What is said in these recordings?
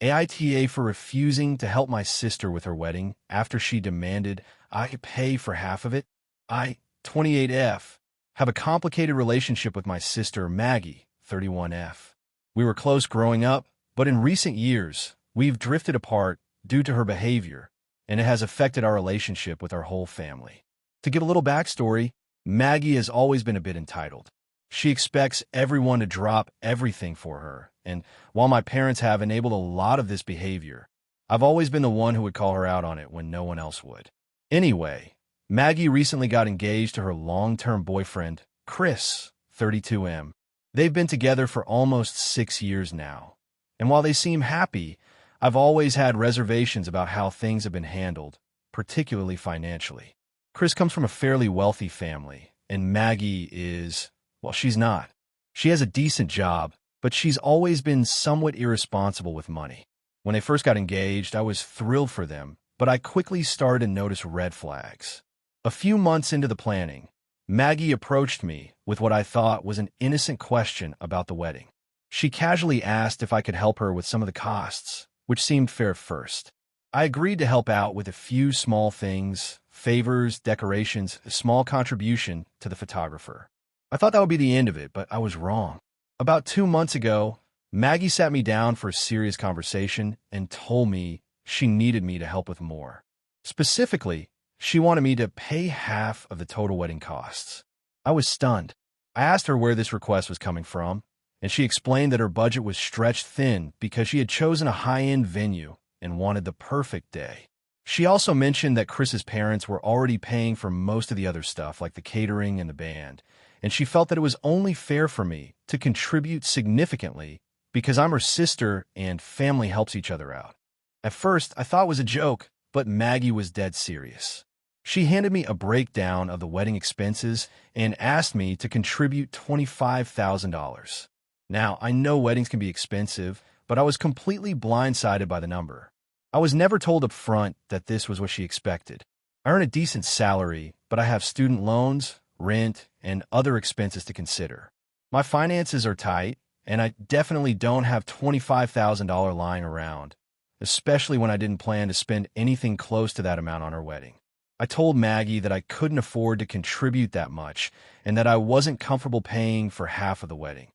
AITA for refusing to help my sister with her wedding after she demanded I pay for half of it. I, 28F, have a complicated relationship with my sister Maggie, 31F. We were close growing up, but in recent years, we've drifted apart due to her behavior, and it has affected our relationship with our whole family. To give a little backstory, Maggie has always been a bit entitled. She expects everyone to drop everything for her, and while my parents have enabled a lot of this behavior, I've always been the one who would call her out on it when no one else would. Anyway, Maggie recently got engaged to her long-term boyfriend, Chris, 32M. They've been together for almost 6 years now, and while they seem happy, I've always had reservations about how things have been handled, particularly financially. Chris comes from a fairly wealthy family, and Maggie is, well, she's not. She has a decent job, but she's always been somewhat irresponsible with money. When they first got engaged, I was thrilled for them, but I quickly started to notice red flags. A few months into the planning, Maggie approached me with what I thought was an innocent question about the wedding. She casually asked if I could help her with some of the costs, which seemed fair at first. I agreed to help out with a few small things, favors, decorations, a small contribution to the photographer. I thought that would be the end of it, but I was wrong. About 2 months ago, Maggie sat me down for a serious conversation and told me she needed me to help with more. Specifically, she wanted me to pay half of the total wedding costs. I was stunned. I asked her where this request was coming from, and she explained that her budget was stretched thin because she had chosen a high-end venue and wanted the perfect day. She also mentioned that Chris's parents were already paying for most of the other stuff, like the catering and the band, and she felt that it was only fair for me to contribute significantly because I'm her sister and family helps each other out. At first, I thought it was a joke, but Maggie was dead serious. She handed me a breakdown of the wedding expenses and asked me to contribute $25,000. Now, I know weddings can be expensive, but I was completely blindsided by the number. I was never told up front that this was what she expected. I earn a decent salary, but I have student loans, rent, and other expenses to consider. My finances are tight, and I definitely don't have $25,000 lying around, especially when I didn't plan to spend anything close to that amount on her wedding. I told Maggie that I couldn't afford to contribute that much and that I wasn't comfortable paying for half of the wedding,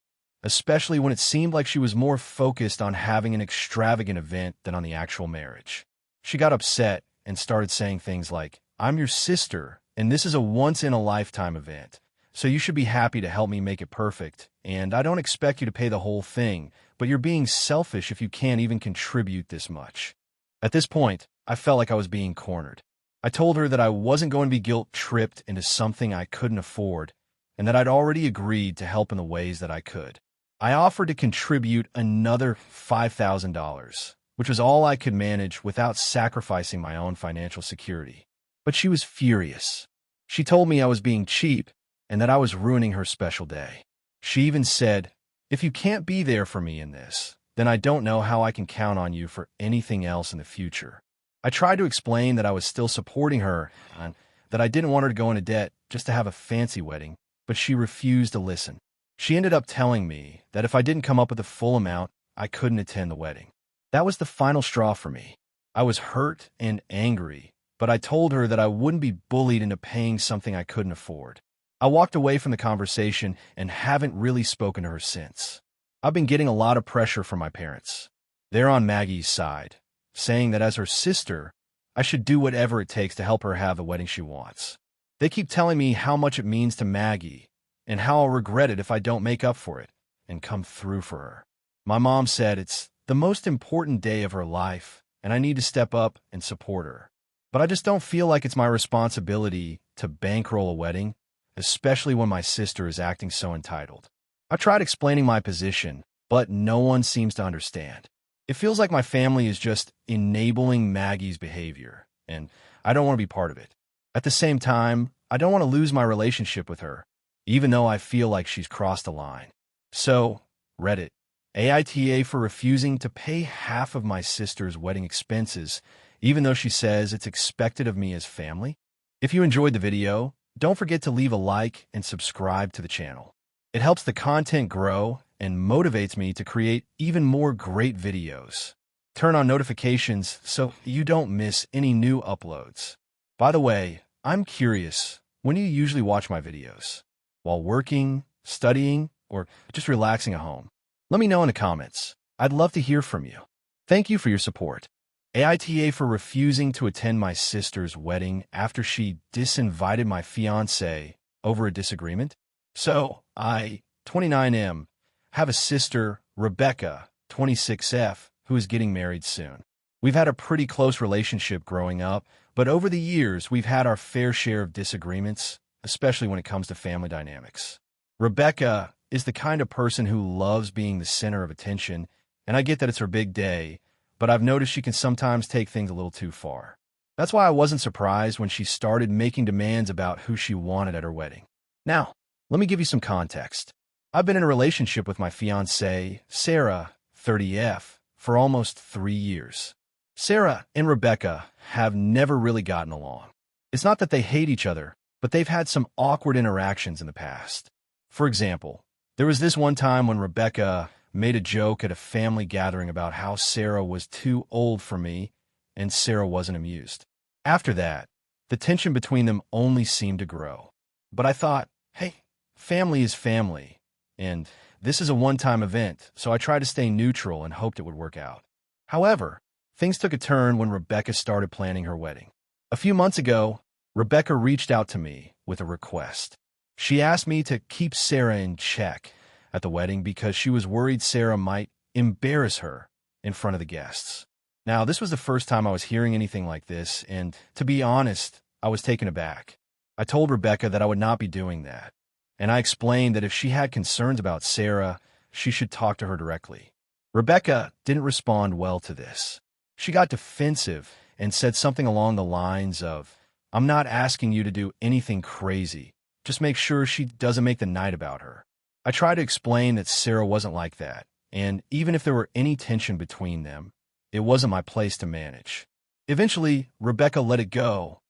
especially when it seemed like she was more focused on having an extravagant event than on the actual marriage. She got upset and started saying things like, "I'm your sister, and this is a once-in-a-lifetime event, so you should be happy to help me make it perfect, and I don't expect you to pay the whole thing, but you're being selfish if you can't even contribute this much." At this point, I felt like I was being cornered. I told her that I wasn't going to be guilt-tripped into something I couldn't afford, and that I'd already agreed to help in the ways that I could. I offered to contribute another $5,000, which was all I could manage without sacrificing my own financial security. But she was furious. She told me I was being cheap and that I was ruining her special day. She even said, "If you can't be there for me in this, then I don't know how I can count on you for anything else in the future." I tried to explain that I was still supporting her and that I didn't want her to go into debt just to have a fancy wedding, but she refused to listen. She ended up telling me that if I didn't come up with the full amount, I couldn't attend the wedding. That was the final straw for me. I was hurt and angry, but I told her that I wouldn't be bullied into paying something I couldn't afford. I walked away from the conversation and haven't really spoken to her since. I've been getting a lot of pressure from my parents. They're on Maggie's side, saying that as her sister, I should do whatever it takes to help her have the wedding she wants. They keep telling me how much it means to Maggie and how I'll regret it if I don't make up for it and come through for her. My mom said it's the most important day of her life and I need to step up and support her. But I just don't feel like it's my responsibility to bankroll a wedding, especially when my sister is acting so entitled. I tried explaining my position, but no one seems to understand. It feels like my family is just enabling Maggie's behavior, and I don't want to be part of it. At the same time, I don't want to lose my relationship with her, even though I feel like she's crossed a line. So, Reddit, AITA for refusing to pay half of my sister's wedding expenses, even though she says it's expected of me as family. If you enjoyed the video, don't forget to leave a like and subscribe to the channel. It helps the content grow and motivates me to create even more great videos. Turn on notifications so you don't miss any new uploads. By the way, I'm curious, when do you usually watch my videos? While working, studying, or just relaxing at home? Let me know in the comments. I'd love to hear from you. Thank you for your support. AITA for refusing to attend my sister's wedding after she disinvited my fiancé over a disagreement. So, I, 29M, have a sister, Rebecca, 26F, who is getting married soon. We've had a pretty close relationship growing up, but over the years, we've had our fair share of disagreements, especially when it comes to family dynamics. Rebecca is the kind of person who loves being the center of attention, and I get that it's her big day, but I've noticed she can sometimes take things a little too far. That's why I wasn't surprised when she started making demands about who she wanted at her wedding. Now, let me give you some context. I've been in a relationship with my fiancée, Sarah, 30F, for almost 3 years. Sarah and Rebecca have never really gotten along. It's not that they hate each other, but they've had some awkward interactions in the past. For example, there was this one time when Rebecca made a joke at a family gathering about how Sarah was too old for me, and Sarah wasn't amused. After that, the tension between them only seemed to grow. But I thought, hey, family is family, and this is a one-time event, so I tried to stay neutral and hoped it would work out. However, things took a turn when Rebecca started planning her wedding. A few months ago, Rebecca reached out to me with a request. She asked me to keep Sarah in check at the wedding because she was worried Sarah might embarrass her in front of the guests. Now, this was the first time I was hearing anything like this, and to be honest, I was taken aback. I told Rebecca that I would not be doing that, and I explained that if she had concerns about Sarah, she should talk to her directly. Rebecca didn't respond well to this. She got defensive and said something along the lines of, "I'm not asking you to do anything crazy. Just make sure she doesn't make the night about her." I tried to explain that Sarah wasn't like that, and even if there were any tension between them, it wasn't my place to manage. Eventually, Rebecca let it go,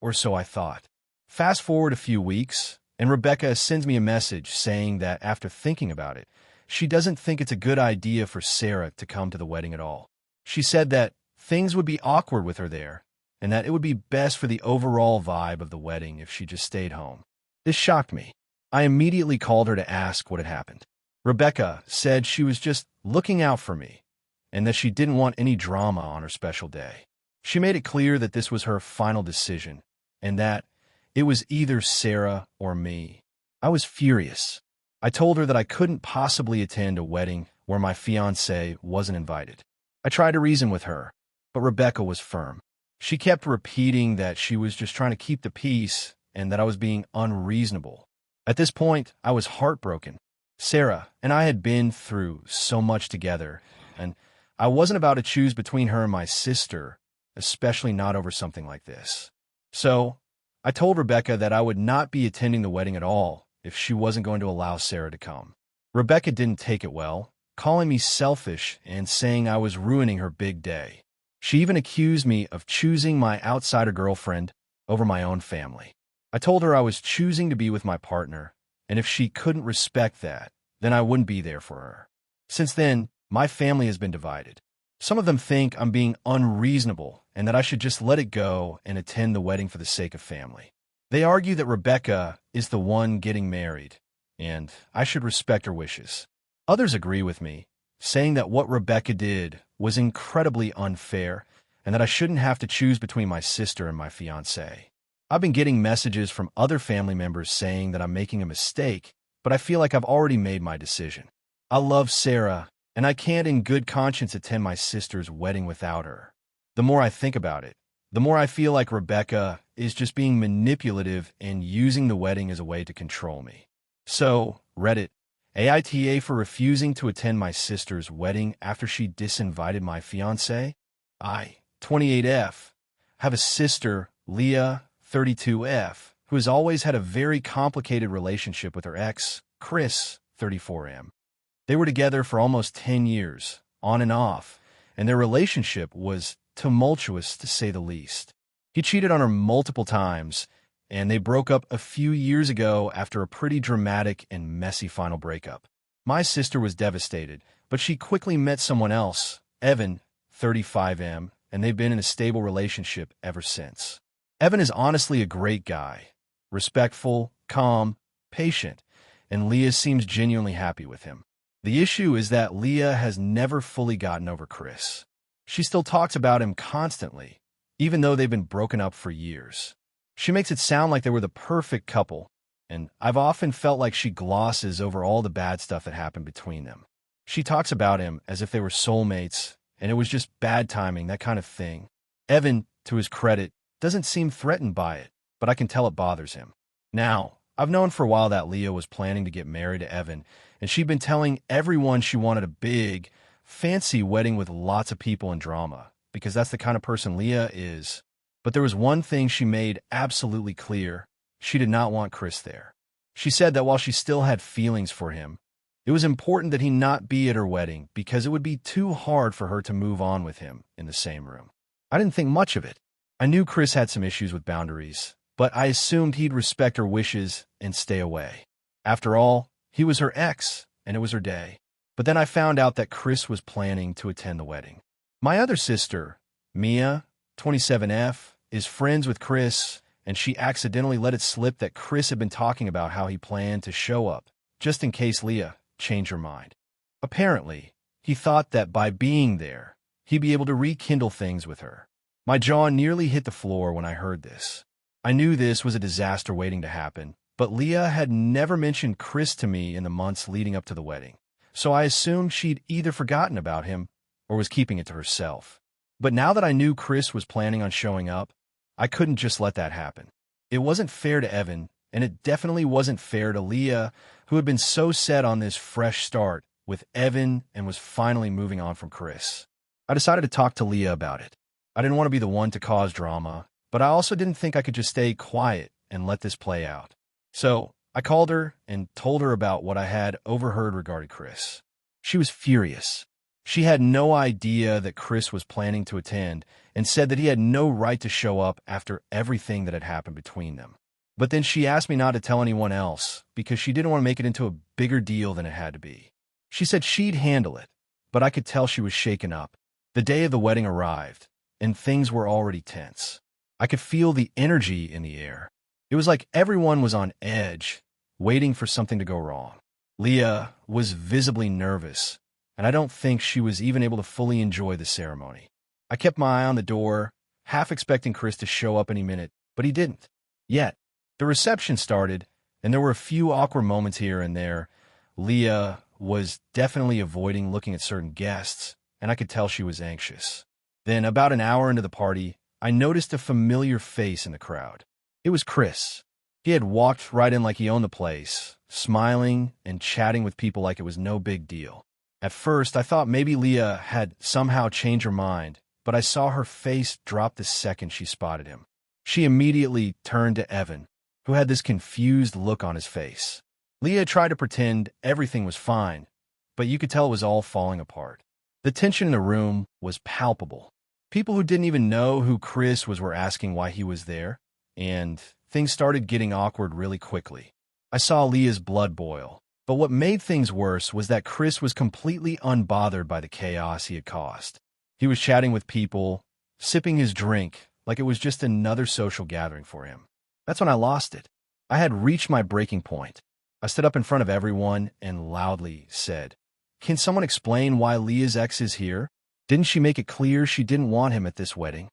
or so I thought. Fast forward a few weeks, and Rebecca sends me a message saying that after thinking about it, she doesn't think it's a good idea for Sarah to come to the wedding at all. She said that things would be awkward with her there, and that it would be best for the overall vibe of the wedding if she just stayed home. This shocked me. I immediately called her to ask what had happened. Rebecca said she was just looking out for me, and that she didn't want any drama on her special day. She made it clear that this was her final decision, and that it was either Sarah or me. I was furious. I told her that I couldn't possibly attend a wedding where my fiancé wasn't invited. I tried to reason with her, but Rebecca was firm. She kept repeating that she was just trying to keep the peace and that I was being unreasonable. At this point, I was heartbroken. Sarah and I had been through so much together, and I wasn't about to choose between her and my sister, especially not over something like this. So, I told Rebecca that I would not be attending the wedding at all if she wasn't going to allow Sarah to come. Rebecca didn't take it well, calling me selfish and saying I was ruining her big day. She even accused me of choosing my outsider girlfriend over my own family. I told her I was choosing to be with my partner, and if she couldn't respect that, then I wouldn't be there for her. Since then, my family has been divided. Some of them think I'm being unreasonable and that I should just let it go and attend the wedding for the sake of family. They argue that Rebecca is the one getting married, and I should respect her wishes. Others agree with me, saying that what Rebecca did was incredibly unfair and that I shouldn't have to choose between my sister and my fiancé. I've been getting messages from other family members saying that I'm making a mistake, but I feel like I've already made my decision. I love Sarah, and I can't in good conscience attend my sister's wedding without her. The more I think about it, the more I feel like Rebecca is just being manipulative and using the wedding as a way to control me. So, Reddit, AITA for refusing to attend my sister's wedding after she disinvited my fiancé. I, 28F, have a sister, Leah, 32F, who has always had a very complicated relationship with her ex, Chris, 34M. They were together for almost 10 years, on and off, and their relationship was tumultuous to say the least. He cheated on her multiple times, and they broke up a few years ago after a pretty dramatic and messy final breakup. My sister was devastated, but she quickly met someone else, Evan, 35M, and they've been in a stable relationship ever since. Evan is honestly a great guy, respectful, calm, patient, and Leah seems genuinely happy with him. The issue is that Leah has never fully gotten over Chris. She still talks about him constantly, even though they've been broken up for years. She makes it sound like they were the perfect couple, and I've often felt like she glosses over all the bad stuff that happened between them. She talks about him as if they were soulmates, and it was just bad timing, that kind of thing. Evan, to his credit, doesn't seem threatened by it, but I can tell it bothers him. Now, I've known for a while that Leah was planning to get married to Evan, and she'd been telling everyone she wanted a big, fancy wedding with lots of people and drama, because that's the kind of person Leah is. But there was one thing she made absolutely clear. She did not want Chris there. She said that while she still had feelings for him, it was important that he not be at her wedding because it would be too hard for her to move on with him in the same room. I didn't think much of it. I knew Chris had some issues with boundaries, but I assumed he'd respect her wishes and stay away. After all, he was her ex, and it was her day. But then I found out that Chris was planning to attend the wedding. My other sister, Mia, 27F, is friends with Chris, and she accidentally let it slip that Chris had been talking about how he planned to show up, just in case Leah changed her mind. Apparently, he thought that by being there, he'd be able to rekindle things with her. My jaw nearly hit the floor when I heard this. I knew this was a disaster waiting to happen, but Leah had never mentioned Chris to me in the months leading up to the wedding, so I assumed she'd either forgotten about him or was keeping it to herself. But now that I knew Chris was planning on showing up, I couldn't just let that happen. It wasn't fair to Evan, and it definitely wasn't fair to Leah, who had been so set on this fresh start with Evan and was finally moving on from Chris. I decided to talk to Leah about it. I didn't want to be the one to cause drama, but I also didn't think I could just stay quiet and let this play out. So I called her and told her about what I had overheard regarding Chris. She was furious. She had no idea that Chris was planning to attend and said that he had no right to show up after everything that had happened between them. But then she asked me not to tell anyone else because she didn't want to make it into a bigger deal than it had to be. She said she'd handle it, but I could tell she was shaken up. The day of the wedding arrived, and things were already tense. I could feel the energy in the air. It was like everyone was on edge, waiting for something to go wrong. Leah was visibly nervous, and I don't think she was even able to fully enjoy the ceremony. I kept my eye on the door, half expecting Chris to show up any minute, but he didn't. Yet, the reception started, and there were a few awkward moments here and there. Leah was definitely avoiding looking at certain guests, and I could tell she was anxious. Then, about an hour into the party, I noticed a familiar face in the crowd. It was Chris. He had walked right in like he owned the place, smiling and chatting with people like it was no big deal. At first, I thought maybe Leah had somehow changed her mind, but I saw her face drop the second she spotted him. She immediately turned to Evan, who had this confused look on his face. Leah tried to pretend everything was fine, but you could tell it was all falling apart. The tension in the room was palpable. People who didn't even know who Chris was were asking why he was there, and things started getting awkward really quickly. I saw Leah's blood boil, but what made things worse was that Chris was completely unbothered by the chaos he had caused. He was chatting with people, sipping his drink like it was just another social gathering for him. That's when I lost it. I had reached my breaking point. I stood up in front of everyone and loudly said, "Can someone explain why Leah's ex is here? Didn't she make it clear she didn't want him at this wedding?"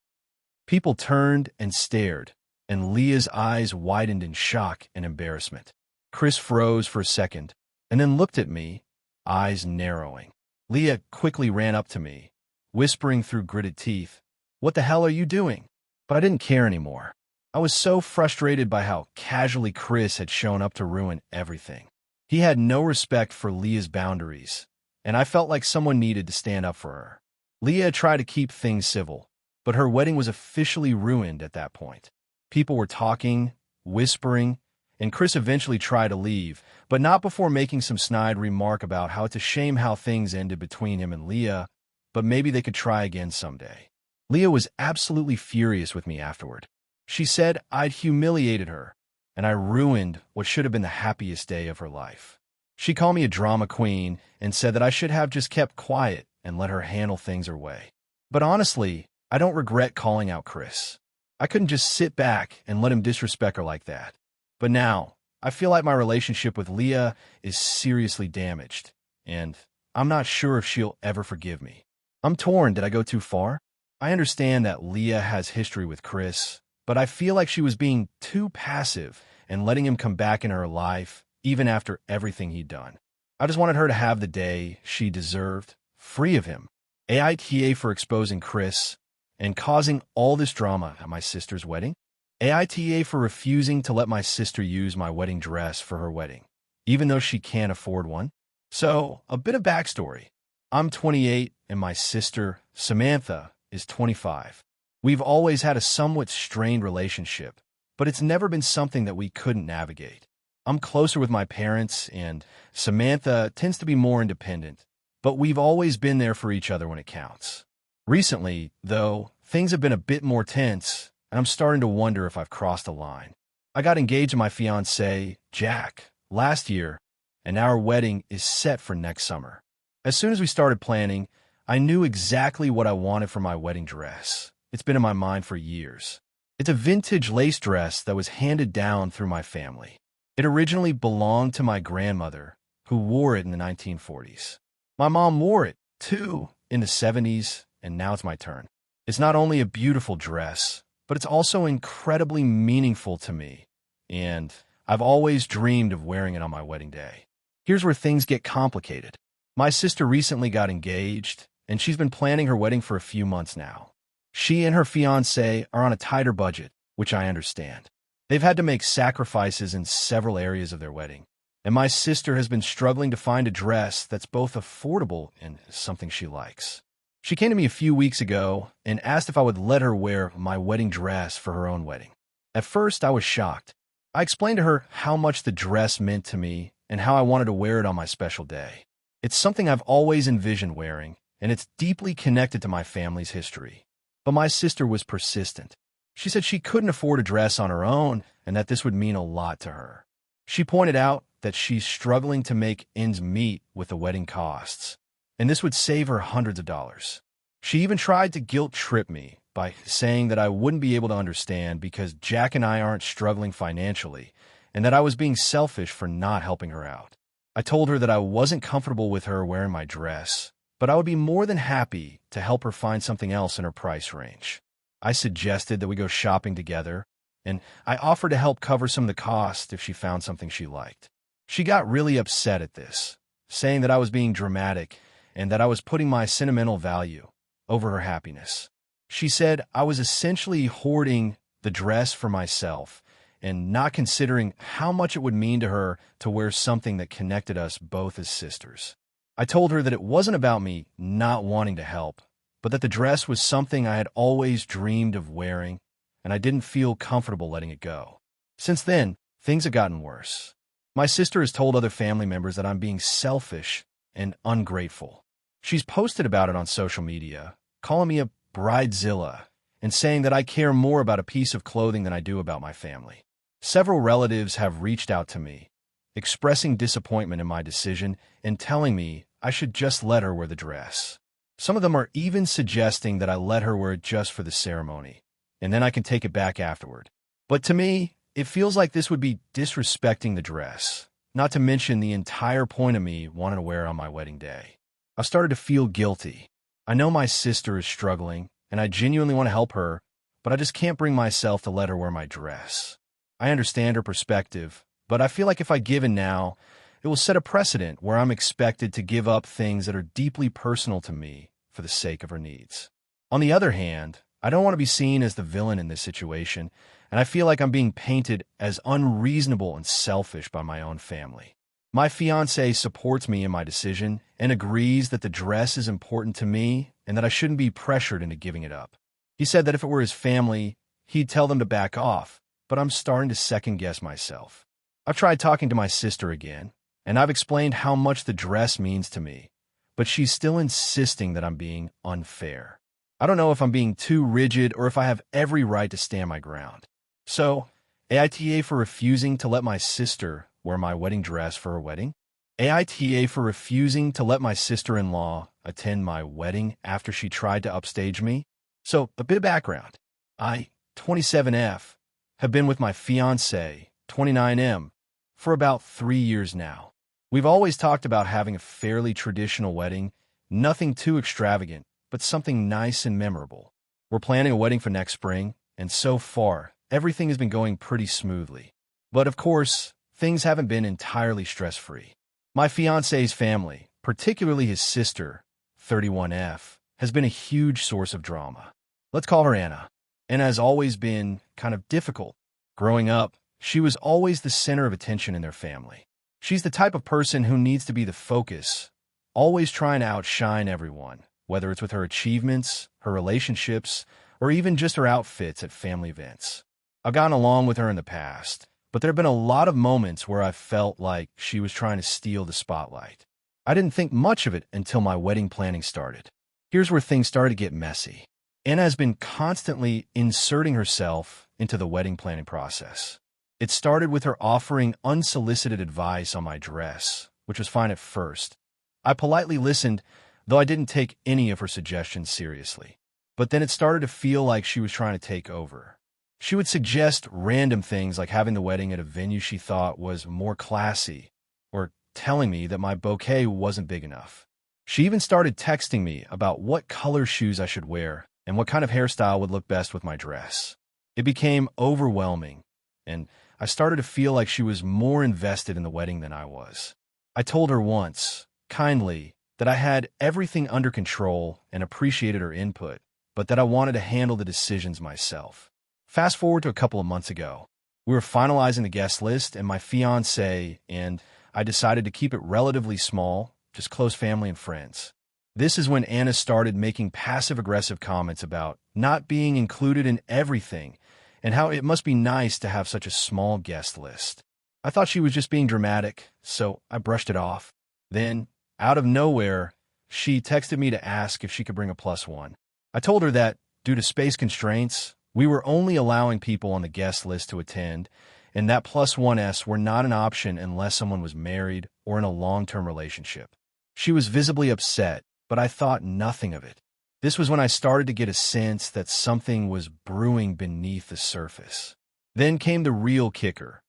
People turned and stared, and Leah's eyes widened in shock and embarrassment. Chris froze for a second, and then looked at me, eyes narrowing. Leah quickly ran up to me, whispering through gritted teeth, "What the hell are you doing?" But I didn't care anymore. I was so frustrated by how casually Chris had shown up to ruin everything. He had no respect for Leah's boundaries, and I felt like someone needed to stand up for her. Leah tried to keep things civil, but her wedding was officially ruined at that point. People were talking, whispering, and Chris eventually tried to leave, but not before making some snide remark about how it's a shame how things ended between him and Leah, but maybe they could try again someday. Leah was absolutely furious with me afterward. She said I'd humiliated her, and I ruined what should have been the happiest day of her life. She called me a drama queen and said that I should have just kept quiet and let her handle things her way. But honestly, I don't regret calling out Chris. I couldn't just sit back and let him disrespect her like that. But now, I feel like my relationship with Leah is seriously damaged, and I'm not sure if she'll ever forgive me. I'm torn. Did I go too far? I understand that Leah has history with Chris, but I feel like she was being too passive and letting him come back in her life even after everything he'd done. I just wanted her to have the day she deserved, free of him. AITA for exposing Chris and causing all this drama at my sister's wedding. AITA for refusing to let my sister use my wedding dress for her wedding, even though she can't afford one. So, a bit of backstory. I'm 28 and my sister, Samantha, is 25. We've always had a somewhat strained relationship, but it's never been something that we couldn't navigate. I'm closer with my parents, and Samantha tends to be more independent, but we've always been there for each other when it counts. Recently, though, things have been a bit more tense, and I'm starting to wonder if I've crossed a line. I got engaged to my fiancé, Jack, last year, and our wedding is set for next summer. As soon as we started planning, I knew exactly what I wanted for my wedding dress. It's been in my mind for years. It's a vintage lace dress that was handed down through my family. It originally belonged to my grandmother, who wore it in the 1940s. My mom wore it, too, in the 70s, and now it's my turn. It's not only a beautiful dress, but it's also incredibly meaningful to me, and I've always dreamed of wearing it on my wedding day. Here's where things get complicated. My sister recently got engaged, and she's been planning her wedding for a few months now. She and her fiancé are on a tighter budget, which I understand. They've had to make sacrifices in several areas of their wedding, and my sister has been struggling to find a dress that's both affordable and something she likes. She came to me a few weeks ago and asked if I would let her wear my wedding dress for her own wedding. At first, I was shocked. I explained to her how much the dress meant to me and how I wanted to wear it on my special day. It's something I've always envisioned wearing, and it's deeply connected to my family's history. But my sister was persistent. She said she couldn't afford a dress on her own and that this would mean a lot to her. She pointed out that she's struggling to make ends meet with the wedding costs, and this would save her hundreds of dollars. She even tried to guilt-trip me by saying that I wouldn't be able to understand because Jack and I aren't struggling financially, and that I was being selfish for not helping her out. I told her that I wasn't comfortable with her wearing my dress, but I would be more than happy to help her find something else in her price range. I suggested that we go shopping together, and I offered to help cover some of the cost if she found something she liked. She got really upset at this, saying that I was being dramatic and that I was putting my sentimental value over her happiness. She said I was essentially hoarding the dress for myself and not considering how much it would mean to her to wear something that connected us both as sisters. I told her that it wasn't about me not wanting to help, but that the dress was something I had always dreamed of wearing, and I didn't feel comfortable letting it go. Since then, things have gotten worse. My sister has told other family members that I'm being selfish and ungrateful. She's posted about it on social media, calling me a bridezilla and saying that I care more about a piece of clothing than I do about my family. Several relatives have reached out to me, expressing disappointment in my decision and telling me I should just let her wear the dress. Some of them are even suggesting that I let her wear it just for the ceremony, and then I can take it back afterward. But to me, it feels like this would be disrespecting the dress, not to mention the entire point of me wanting to wear it on my wedding day. I started to feel guilty. I know my sister is struggling, and I genuinely want to help her, but I just can't bring myself to let her wear my dress. I understand her perspective, but I feel like if I give in now, it will set a precedent where I'm expected to give up things that are deeply personal to me for the sake of her needs. On the other hand, I don't want to be seen as the villain in this situation, and I feel like I'm being painted as unreasonable and selfish by my own family. My fiancé supports me in my decision and agrees that the dress is important to me and that I shouldn't be pressured into giving it up. He said that if it were his family, he'd tell them to back off, but I'm starting to second-guess myself. I've tried talking to my sister again, and I've explained how much the dress means to me, but she's still insisting that I'm being unfair. I don't know if I'm being too rigid or if I have every right to stand my ground. So, AITA for refusing to let my sister wear my wedding dress for her wedding, AITA for refusing to let my sister-in-law attend my wedding after she tried to upstage me. So, a bit of background. I, 27F, have been with my fiancé, 29M, for about 3 years now. We've always talked about having a fairly traditional wedding, nothing too extravagant, but something nice and memorable. We're planning a wedding for next spring, and so far, everything has been going pretty smoothly. But of course, things haven't been entirely stress-free. My fiancé's family, particularly his sister, 31F, has been a huge source of drama. Let's call her Anna. Anna has always been kind of difficult. Growing up, she was always the center of attention in their family. She's the type of person who needs to be the focus, always trying to outshine everyone, whether it's with her achievements, her relationships, or even just her outfits at family events. I've gotten along with her in the past, but there have been a lot of moments where I felt like she was trying to steal the spotlight. I didn't think much of it until my wedding planning started. Here's where things started to get messy. Anna has been constantly inserting herself into the wedding planning process. It started with her offering unsolicited advice on my dress, which was fine at first. I politely listened, though I didn't take any of her suggestions seriously. But then it started to feel like she was trying to take over. She would suggest random things like having the wedding at a venue she thought was more classy, or telling me that my bouquet wasn't big enough. She even started texting me about what color shoes I should wear and what kind of hairstyle would look best with my dress. It became overwhelming, and I started to feel like she was more invested in the wedding than I was. I told her once, kindly, that I had everything under control and appreciated her input, but that I wanted to handle the decisions myself. Fast forward to a couple of months ago. We were finalizing the guest list, and my fiancé and I decided to keep it relatively small, just close family and friends. This is when Anna started making passive-aggressive comments about not being included in everything and how it must be nice to have such a small guest list. I thought she was just being dramatic, so I brushed it off. Then, out of nowhere, she texted me to ask if she could bring a +1. I told her that, due to space constraints, we were only allowing people on the guest list to attend, and that +1s were not an option unless someone was married or in a long-term relationship. She was visibly upset, but I thought nothing of it. This was when I started to get a sense that something was brewing beneath the surface. Then came the real kicker.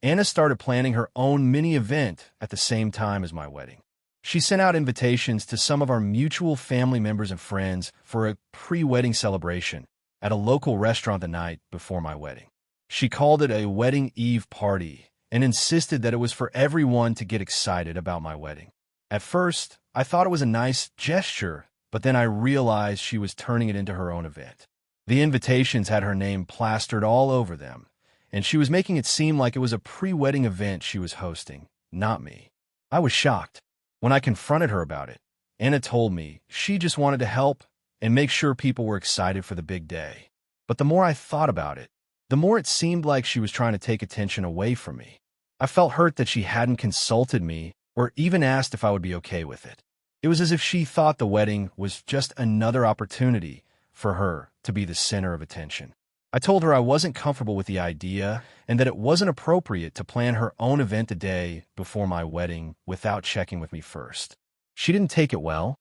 Anna started planning her own mini-event at the same time as my wedding. She sent out invitations to some of our mutual family members and friends for a pre-wedding celebration at a local restaurant the night before my wedding. She called it a wedding eve party and insisted that it was for everyone to get excited about my wedding. At first, I thought it was a nice gesture, but then I realized she was turning it into her own event. The invitations had her name plastered all over them, and she was making it seem like it was a pre-wedding event she was hosting, not me. I was shocked. When I confronted her about it, Anna told me she just wanted to help and make sure people were excited for the big day. But the more I thought about it, the more it seemed like she was trying to take attention away from me. I felt hurt that she hadn't consulted me or even asked if I would be okay with it. It was as if she thought the wedding was just another opportunity for her to be the center of attention. I told her I wasn't comfortable with the idea and that it wasn't appropriate to plan her own event a day before my wedding without checking with me first. She didn't take it well,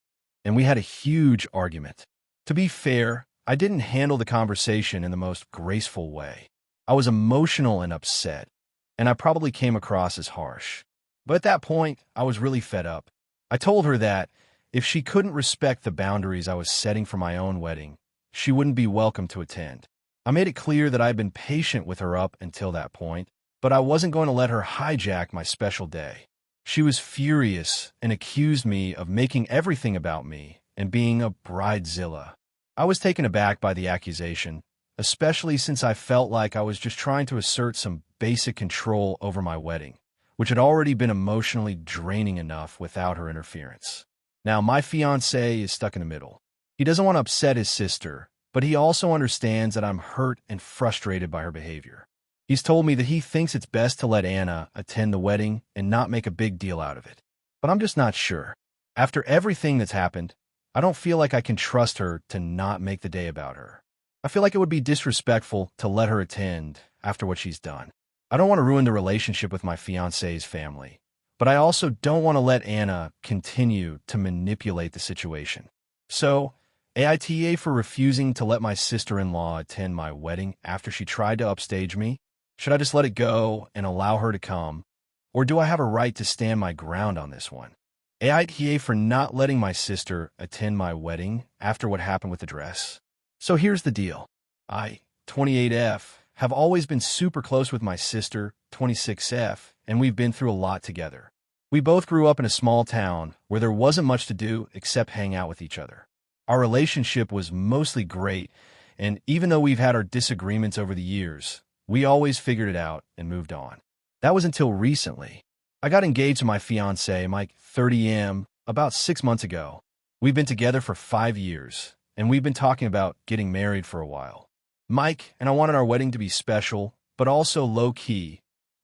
and we had a huge argument. To be fair, I didn't handle the conversation in the most graceful way. I was emotional and upset, and I probably came across as harsh. But at that point, I was really fed up. I told her that if she couldn't respect the boundaries I was setting for my own wedding, she wouldn't be welcome to attend. I made it clear that I had been patient with her up until that point, but I wasn't going to let her hijack my special day. She was furious and accused me of making everything about me and being a bridezilla. I was taken aback by the accusation, especially since I felt like I was just trying to assert some basic control over my wedding, which had already been emotionally draining enough without her interference. Now, my fiancé is stuck in the middle. He doesn't want to upset his sister, but he also understands that I'm hurt and frustrated by her behavior. He's told me that he thinks it's best to let Anna attend the wedding and not make a big deal out of it. But I'm just not sure. After everything that's happened, I don't feel like I can trust her to not make the day about her. I feel like it would be disrespectful to let her attend after what she's done. I don't want to ruin the relationship with my fiancé's family, but I also don't want to let Anna continue to manipulate the situation. So, AITA for refusing to let my sister-in-law attend my wedding after she tried to upstage me? Should I just let it go and allow her to come? Or do I have a right to stand my ground on this one? AITA for not letting my sister attend my wedding after what happened with the dress. So here's the deal. I, 28F, have always been super close with my sister, 26F, and we've been through a lot together. We both grew up in a small town where there wasn't much to do except hang out with each other. Our relationship was mostly great, and even though we've had our disagreements over the years, we always figured it out and moved on. That was until recently. I got engaged to my fiancé, Mike 30M, about 6 months ago. We've been together for 5 years, and we've been talking about getting married for a while. Mike and I wanted our wedding to be special, but also low-key,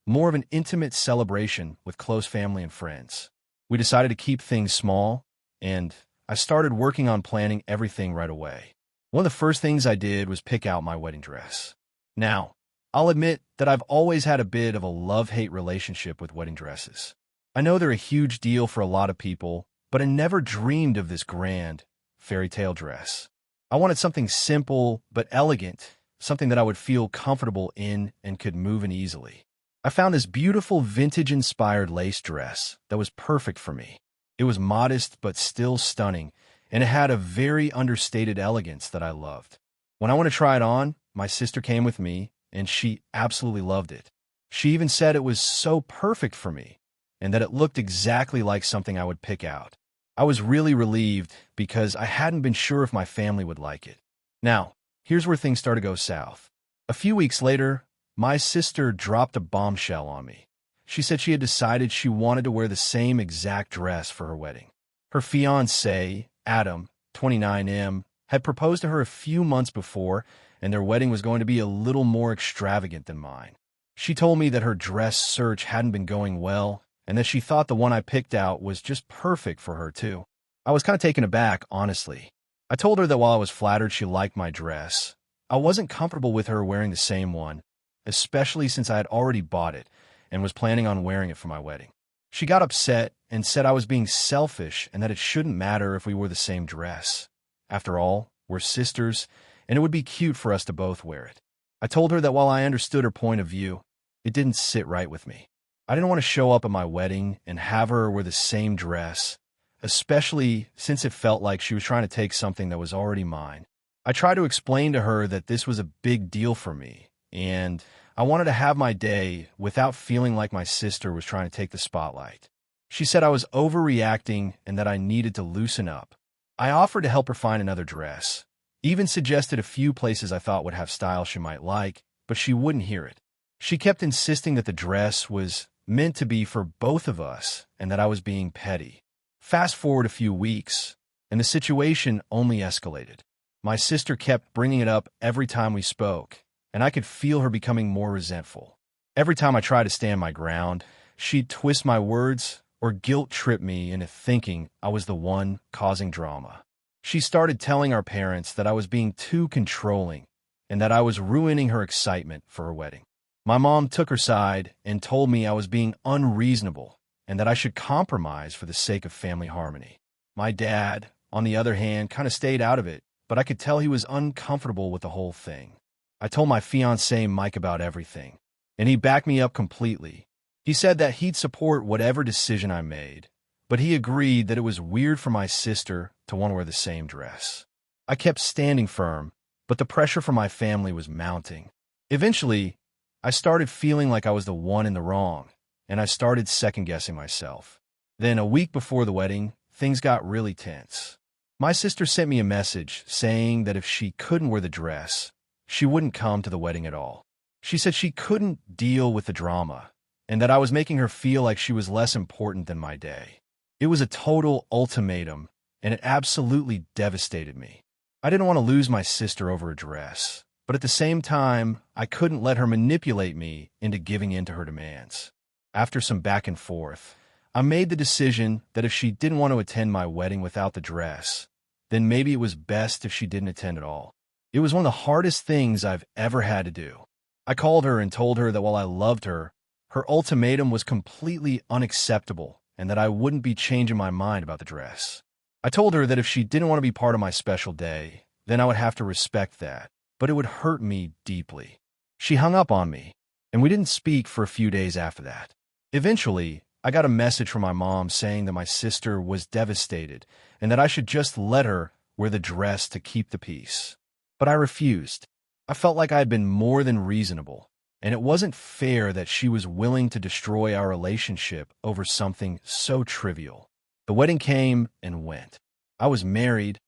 more of an intimate celebration with close family and friends. We decided to keep things small, and I started working on planning everything right away. One of the first things I did was pick out my wedding dress. Now, I'll admit that I've always had a bit of a love-hate relationship with wedding dresses. I know they're a huge deal for a lot of people, but I never dreamed of this grand fairy tale dress. I wanted something simple but elegant, something that I would feel comfortable in and could move in easily. I found this beautiful vintage-inspired lace dress that was perfect for me. It was modest but still stunning, and it had a very understated elegance that I loved. When I went to try it on, my sister came with me, and she absolutely loved it. She even said it was so perfect for me, and that it looked exactly like something I would pick out. I was really relieved because I hadn't been sure if my family would like it. Now, here's where things started to go south. A few weeks later, my sister dropped a bombshell on me. She said she had decided she wanted to wear the same exact dress for her wedding. Her fiancé, Adam, 29M, had proposed to her a few months before, and their wedding was going to be a little more extravagant than mine. She told me that her dress search hadn't been going well, and that she thought the one I picked out was just perfect for her, too. I was kind of taken aback, honestly. I told her that while I was flattered she liked my dress, I wasn't comfortable with her wearing the same one, especially since I had already bought it and was planning on wearing it for my wedding. She got upset and said I was being selfish and that it shouldn't matter if we wore the same dress. After all, we're sisters, and it would be cute for us to both wear it. I told her that while I understood her point of view, it didn't sit right with me. I didn't want to show up at my wedding and have her wear the same dress, especially since it felt like she was trying to take something that was already mine. I tried to explain to her that this was a big deal for me, and I wanted to have my day without feeling like my sister was trying to take the spotlight. She said I was overreacting and that I needed to loosen up. I offered to help her find another dress, even suggested a few places I thought would have style she might like, but she wouldn't hear it. She kept insisting that the dress was meant to be for both of us and that I was being petty. Fast forward a few weeks, and the situation only escalated. My sister kept bringing it up every time we spoke, and I could feel her becoming more resentful. Every time I tried to stand my ground, she'd twist my words or guilt-trip me into thinking I was the one causing drama. She started telling our parents that I was being too controlling and that I was ruining her excitement for her wedding. My mom took her side and told me I was being unreasonable and that I should compromise for the sake of family harmony. My dad, on the other hand, kind of stayed out of it, but I could tell he was uncomfortable with the whole thing. I told my fiancé Mike about everything, and he backed me up completely. He said that he'd support whatever decision I made, but he agreed that it was weird for my sister to want to wear the same dress. I kept standing firm, but the pressure from my family was mounting. Eventually, I started feeling like I was the one in the wrong, and I started second-guessing myself. Then, a week before the wedding, things got really tense. My sister sent me a message saying that if she couldn't wear the dress, she wouldn't come to the wedding at all. She said she couldn't deal with the drama, and that I was making her feel like she was less important than my day. It was a total ultimatum, and it absolutely devastated me. I didn't want to lose my sister over a dress, but at the same time, I couldn't let her manipulate me into giving in to her demands. After some back and forth, I made the decision that if she didn't want to attend my wedding without the dress, then maybe it was best if she didn't attend at all. It was one of the hardest things I've ever had to do. I called her and told her that while I loved her, Her ultimatum was completely unacceptable and that I wouldn't be changing my mind about the dress. I told her that if she didn't want to be part of my special day, then I would have to respect that, but it would hurt me deeply. She hung up on me, and we didn't speak for a few days after that. Eventually, I got a message from my mom saying that my sister was devastated and that I should just let her wear the dress to keep the peace. But I refused. I felt like I had been more than reasonable, and it wasn't fair that she was willing to destroy our relationship over something so trivial. The wedding came and went. I was married,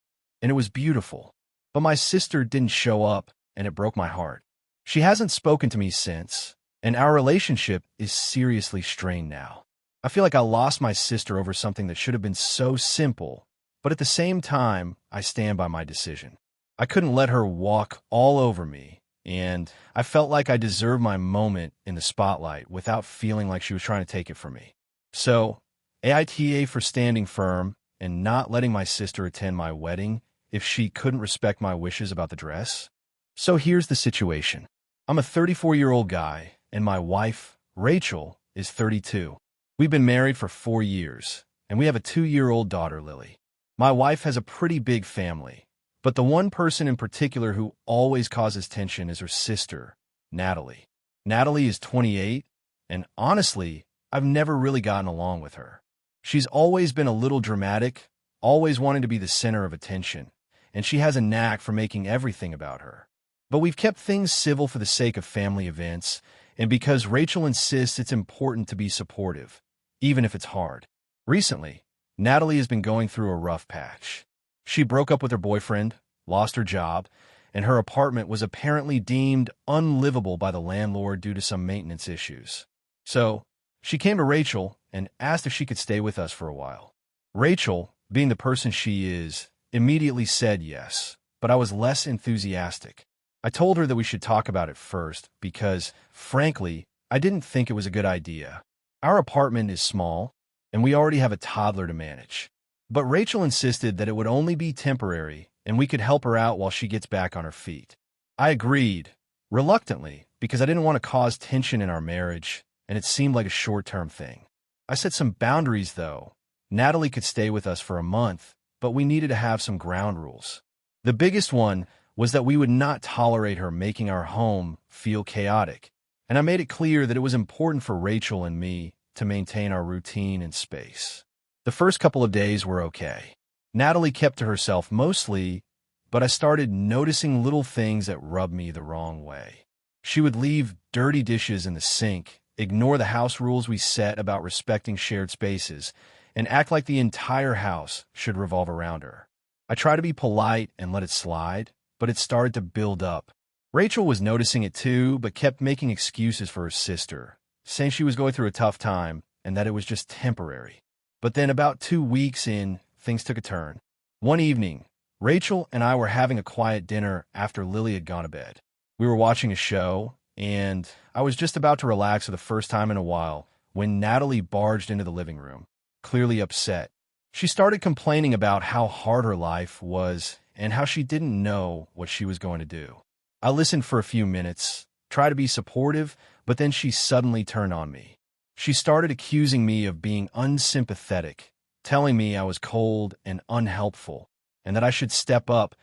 and it was beautiful. But my sister didn't show up, and it broke my heart. She hasn't spoken to me since, and our relationship is seriously strained now. I feel like I lost my sister over something that should have been so simple, but at the same time, I stand by my decision. I couldn't let her walk all over me, and I felt like I deserved my moment in the spotlight without feeling like she was trying to take it from me. So, AITA for standing firm and not letting my sister attend my wedding if she couldn't respect my wishes about the dress. So here's the situation. I'm a 34-year-old guy, and my wife, Rachel, is 32. We've been married for 4 years, and we have a 2-year-old daughter, Lily. My wife has a pretty big family, but the one person in particular who always causes tension is her sister, Natalie. Natalie is 28, and honestly, I've never really gotten along with her. She's always been a little dramatic, always wanting to be the center of attention, and she has a knack for making everything about her. But we've kept things civil for the sake of family events, and because Rachel insists it's important to be supportive, even if it's hard. Recently, Natalie has been going through a rough patch. She broke up with her boyfriend, lost her job, and her apartment was apparently deemed unlivable by the landlord due to some maintenance issues. So, she came to Rachel and asked if she could stay with us for a while. Rachel, being the person she is, immediately said yes, but I was less enthusiastic. I told her that we should talk about it first because, frankly, I didn't think it was a good idea. Our apartment is small, and we already have a toddler to manage. But Rachel insisted that it would only be temporary and we could help her out while she gets back on her feet. I agreed, reluctantly, because I didn't want to cause tension in our marriage, and it seemed like a short-term thing. I set some boundaries, though. Natalie could stay with us for a month, but we needed to have some ground rules. The biggest one was that we would not tolerate her making our home feel chaotic, and I made it clear that it was important for Rachel and me to maintain our routine and space. The first couple of days were okay. Natalie kept to herself mostly, but I started noticing little things that rubbed me the wrong way. She would leave dirty dishes in the sink, ignore the house rules we set about respecting shared spaces, and act like the entire house should revolve around her. I tried to be polite and let it slide, but it started to build up. Rachel was noticing it too, but kept making excuses for her sister, saying she was going through a tough time and that it was just temporary. But then about 2 weeks in, things took a turn. One evening, Rachel and I were having a quiet dinner after Lily had gone to bed. We were watching a show, and I was just about to relax for the first time in a while when Natalie barged into the living room, clearly upset. She started complaining about how hard her life was and how she didn't know what she was going to do. I listened for a few minutes, tried to be supportive, but then she suddenly turned on me. She started accusing me of being unsympathetic, telling me I was cold and unhelpful, and that I should step up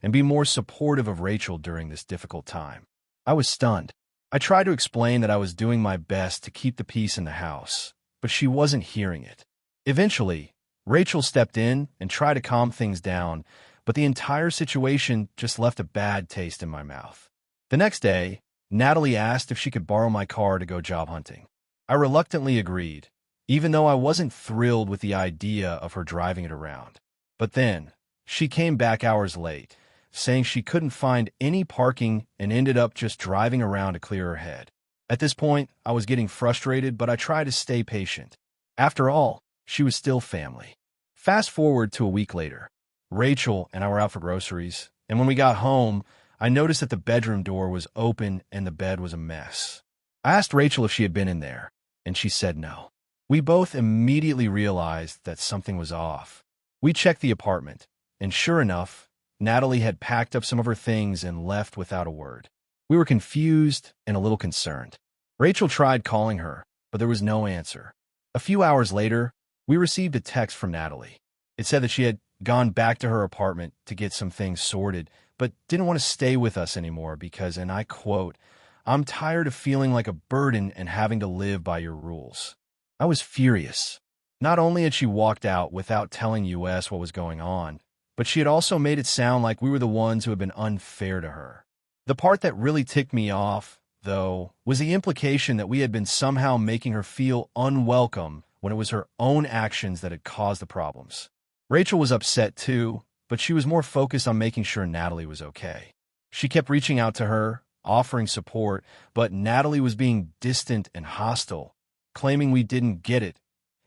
and be more supportive of Rachel during this difficult time. I was stunned. I tried to explain that I was doing my best to keep the peace in the house, but she wasn't hearing it. Eventually, Rachel stepped in and tried to calm things down, but the entire situation just left a bad taste in my mouth. The next day, Natalie asked if she could borrow my car to go job hunting. I reluctantly agreed, even though I wasn't thrilled with the idea of her driving it around. But then, she came back hours late, saying she couldn't find any parking and ended up just driving around to clear her head. At this point, I was getting frustrated, but I tried to stay patient. After all, she was still family. Fast forward to a week later. Rachel and I were out for groceries, and when we got home, I noticed that the bedroom door was open and the bed was a mess. I asked Rachel if she had been in there, and she said no. We both immediately realized that something was off. We checked the apartment, and sure enough, Natalie had packed up some of her things and left without a word. We were confused and a little concerned. Rachel tried calling her, but there was no answer. A few hours later, we received a text from Natalie. It said that she had gone back to her apartment to get some things sorted, but didn't want to stay with us anymore because, and I quote, "I'm tired of feeling like a burden and having to live by your rules." I was furious. Not only had she walked out without telling us what was going on, but she had also made it sound like we were the ones who had been unfair to her. The part that really ticked me off, though, was the implication that we had been somehow making her feel unwelcome when it was her own actions that had caused the problems. Rachel was upset too, but she was more focused on making sure Natalie was okay. She kept reaching out to her, offering support, but Natalie was being distant and hostile, claiming we didn't get it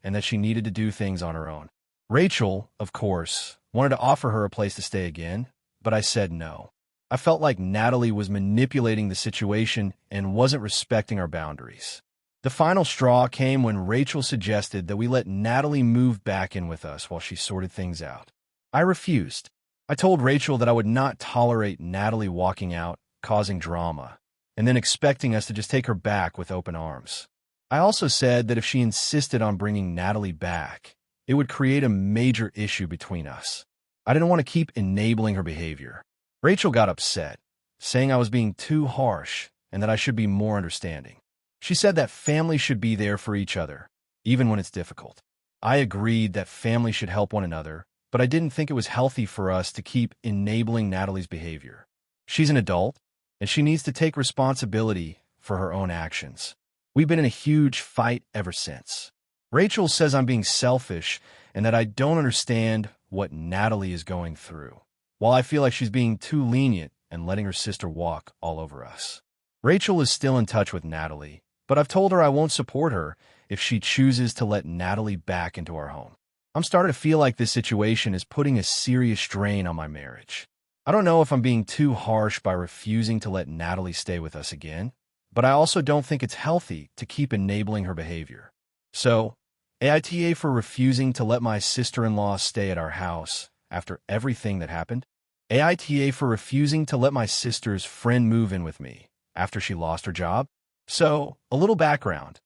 and that she needed to do things on her own. Rachel, of course, wanted to offer her a place to stay again, but I said no. I felt like Natalie was manipulating the situation and wasn't respecting our boundaries. The final straw came when Rachel suggested that we let Natalie move back in with us while she sorted things out. I refused. I told Rachel that I would not tolerate Natalie walking out, causing drama, and then expecting us to just take her back with open arms. I also said that if she insisted on bringing Natalie back, it would create a major issue between us. I didn't want to keep enabling her behavior. Rachel got upset, saying I was being too harsh and that I should be more understanding. She said that family should be there for each other, even when it's difficult. I agreed that family should help one another, but I didn't think it was healthy for us to keep enabling Natalie's behavior. She's an adult, and she needs to take responsibility for her own actions. We've been in a huge fight ever since. Rachel says I'm being selfish and that I don't understand what Natalie is going through, while I feel like she's being too lenient and letting her sister walk all over us. Rachel is still in touch with Natalie, but I've told her I won't support her if she chooses to let Natalie back into our home. I'm starting to feel like this situation is putting a serious strain on my marriage. I don't know if I'm being too harsh by refusing to let Natalie stay with us again, but I also don't think it's healthy to keep enabling her behavior. So, AITA for refusing to let my sister-in-law stay at our house after everything that happened. AITA for refusing to let my sister's friend move in with me after she lost her job. So, a little background.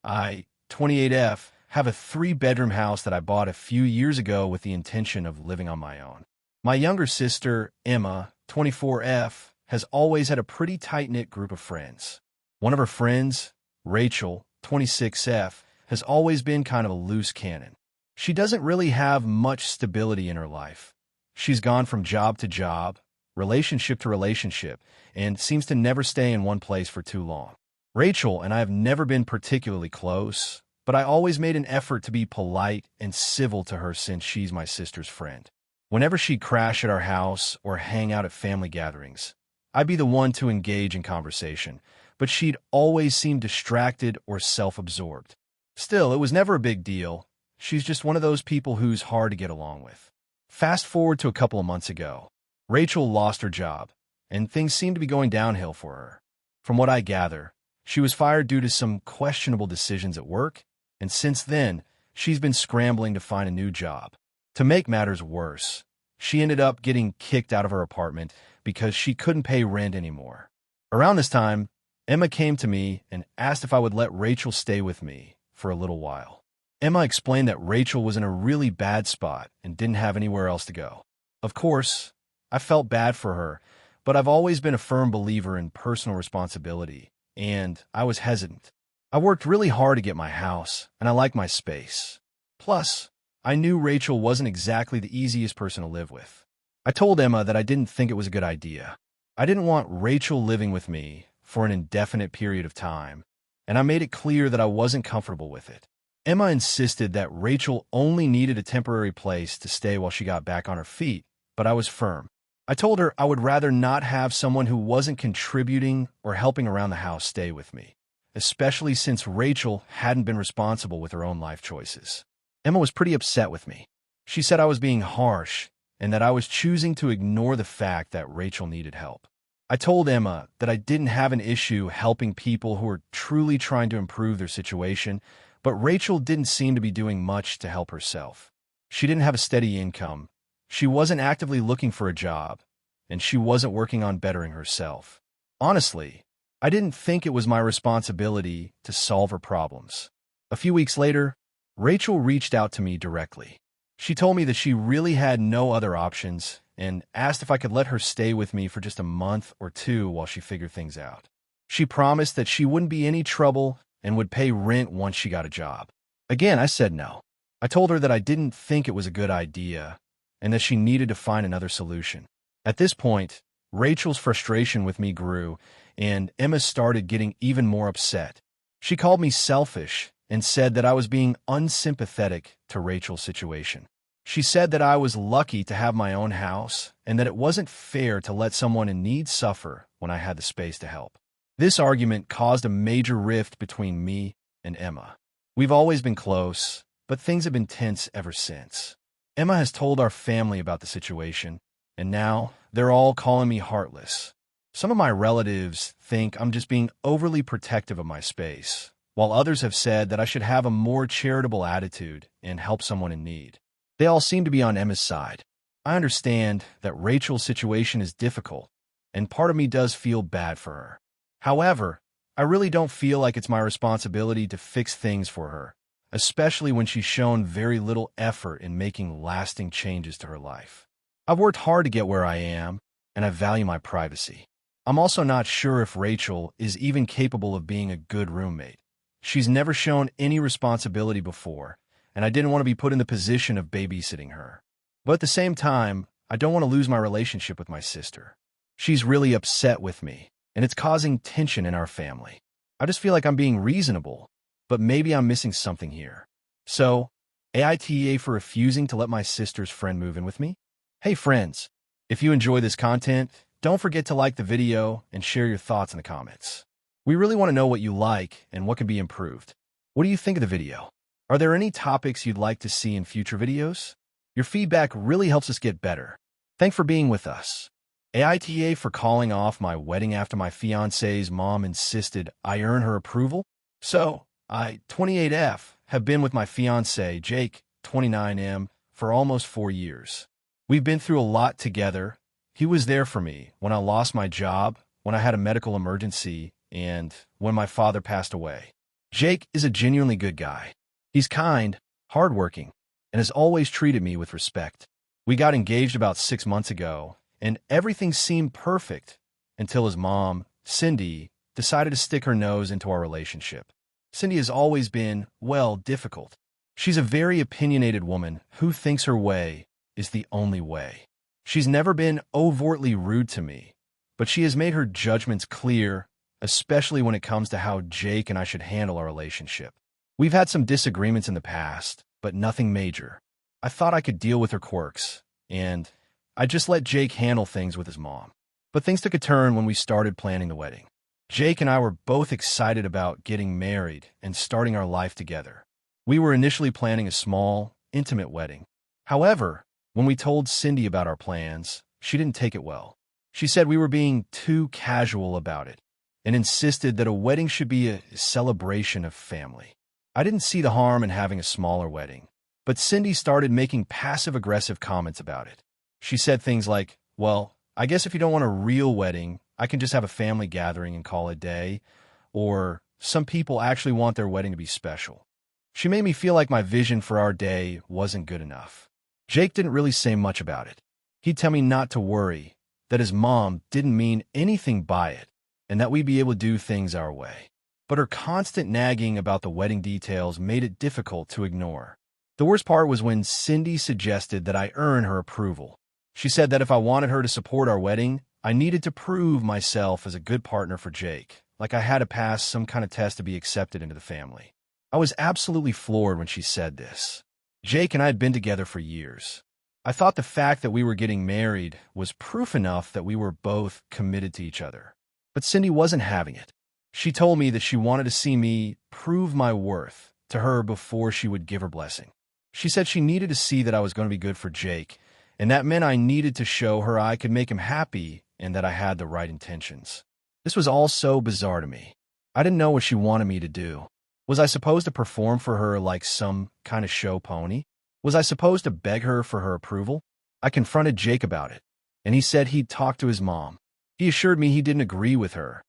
I, 28F, have a 3-bedroom house that I bought a few years ago with the intention of living on my own. My younger sister, Emma, 24F, has always had a pretty tight-knit group of friends. One of her friends, Rachel, 26F, has always been kind of a loose cannon. She doesn't really have much stability in her life. She's gone from job to job, relationship to relationship, and seems to never stay in one place for too long. Rachel and I have never been particularly close, but I always made an effort to be polite and civil to her since she's my sister's friend. Whenever she'd crash at our house or hang out at family gatherings, I'd be the one to engage in conversation, but she'd always seem distracted or self-absorbed. Still, it was never a big deal. She's just one of those people who's hard to get along with. Fast forward to a couple of months ago. Rachel lost her job, and things seemed to be going downhill for her. From what I gather, she was fired due to some questionable decisions at work, and since then, she's been scrambling to find a new job. To make matters worse, she ended up getting kicked out of her apartment because she couldn't pay rent anymore. Around this time, Emma came to me and asked if I would let Rachel stay with me for a little while. Emma explained that Rachel was in a really bad spot and didn't have anywhere else to go. Of course, I felt bad for her, but I've always been a firm believer in personal responsibility, and I was hesitant. I worked really hard to get my house, and I like my space. Plus, I knew Rachel wasn't exactly the easiest person to live with. I told Emma that I didn't think it was a good idea. I didn't want Rachel living with me for an indefinite period of time, and I made it clear that I wasn't comfortable with it. Emma insisted that Rachel only needed a temporary place to stay while she got back on her feet, but I was firm. I told her I would rather not have someone who wasn't contributing or helping around the house stay with me, especially since Rachel hadn't been responsible with her own life choices. Emma was pretty upset with me. She said I was being harsh and that I was choosing to ignore the fact that Rachel needed help. I told Emma that I didn't have an issue helping people who were truly trying to improve their situation, but Rachel didn't seem to be doing much to help herself. She didn't have a steady income, she wasn't actively looking for a job, and she wasn't working on bettering herself. Honestly, I didn't think it was my responsibility to solve her problems. A few weeks later, Rachel reached out to me directly. She told me that she really had no other options and asked if I could let her stay with me for just a month or two while she figured things out. She promised that she wouldn't be any trouble and would pay rent once she got a job. Again, I said no. I told her that I didn't think it was a good idea and that she needed to find another solution. At this point, Rachel's frustration with me grew, and Emma started getting even more upset. She called me selfish and said that I was being unsympathetic to Rachel's situation. She said that I was lucky to have my own house and that it wasn't fair to let someone in need suffer when I had the space to help. This argument caused a major rift between me and Emma. We've always been close, but things have been tense ever since. Emma has told our family about the situation, and now they're all calling me heartless. Some of my relatives think I'm just being overly protective of my space, while others have said that I should have a more charitable attitude and help someone in need. They all seem to be on Emma's side. I understand that Rachel's situation is difficult, and part of me does feel bad for her. However, I really don't feel like it's my responsibility to fix things for her, especially when she's shown very little effort in making lasting changes to her life. I've worked hard to get where I am, and I value my privacy. I'm also not sure if Rachel is even capable of being a good roommate. She's never shown any responsibility before, and I didn't want to be put in the position of babysitting her. But at the same time, I don't want to lose my relationship with my sister. She's really upset with me, and it's causing tension in our family. I just feel like I'm being reasonable, but maybe I'm missing something here. So, AITA for refusing to let my sister's friend move in with me? Hey friends, if you enjoy this content, don't forget to like the video and share your thoughts in the comments. We really want to know what you like and what can be improved. What do you think of the video? Are there any topics you'd like to see in future videos? Your feedback really helps us get better. Thanks for being with us. AITA for calling off my wedding after my fiance's mom insisted I earn her approval. So, I, 28F, have been with my fiance, Jake, 29M, for almost 4 years. We've been through a lot together. He was there for me when I lost my job, when I had a medical emergency, and when my father passed away. Jake is a genuinely good guy. He's kind, hardworking, and has always treated me with respect. We got engaged about 6 months ago, and everything seemed perfect until his mom, Cindy, decided to stick her nose into our relationship. Cindy has always been, well, difficult. She's a very opinionated woman who thinks her way is the only way. She's never been overtly rude to me, but she has made her judgments clear, especially when it comes to how Jake and I should handle our relationship. We've had some disagreements in the past, but nothing major. I thought I could deal with her quirks, and I just let Jake handle things with his mom. But things took a turn when we started planning the wedding. Jake and I were both excited about getting married and starting our life together. We were initially planning a small, intimate wedding. However, when we told Cindy about our plans, she didn't take it well. She said we were being too casual about it and insisted that a wedding should be a celebration of family. I didn't see the harm in having a smaller wedding, but Cindy started making passive-aggressive comments about it. She said things like, well, I guess if you don't want a real wedding, I can just have a family gathering and call it a day, or some people actually want their wedding to be special. She made me feel like my vision for our day wasn't good enough. Jake didn't really say much about it. He'd tell me not to worry, that his mom didn't mean anything by it, and that we'd be able to do things our way. But her constant nagging about the wedding details made it difficult to ignore. The worst part was when Cindy suggested that I earn her approval. She said that if I wanted her to support our wedding, I needed to prove myself as a good partner for Jake, like I had to pass some kind of test to be accepted into the family. I was absolutely floored when she said this. Jake and I had been together for years. I thought the fact that we were getting married was proof enough that we were both committed to each other. But Cindy wasn't having it. She told me that she wanted to see me prove my worth to her before she would give her blessing. She said she needed to see that I was going to be good for Jake, and that meant I needed to show her I could make him happy and that I had the right intentions. This was all so bizarre to me. I didn't know what she wanted me to do. Was I supposed to perform for her like some kind of show pony? Was I supposed to beg her for her approval? I confronted Jake about it, and he said he'd talk to his mom. He assured me he didn't agree with her.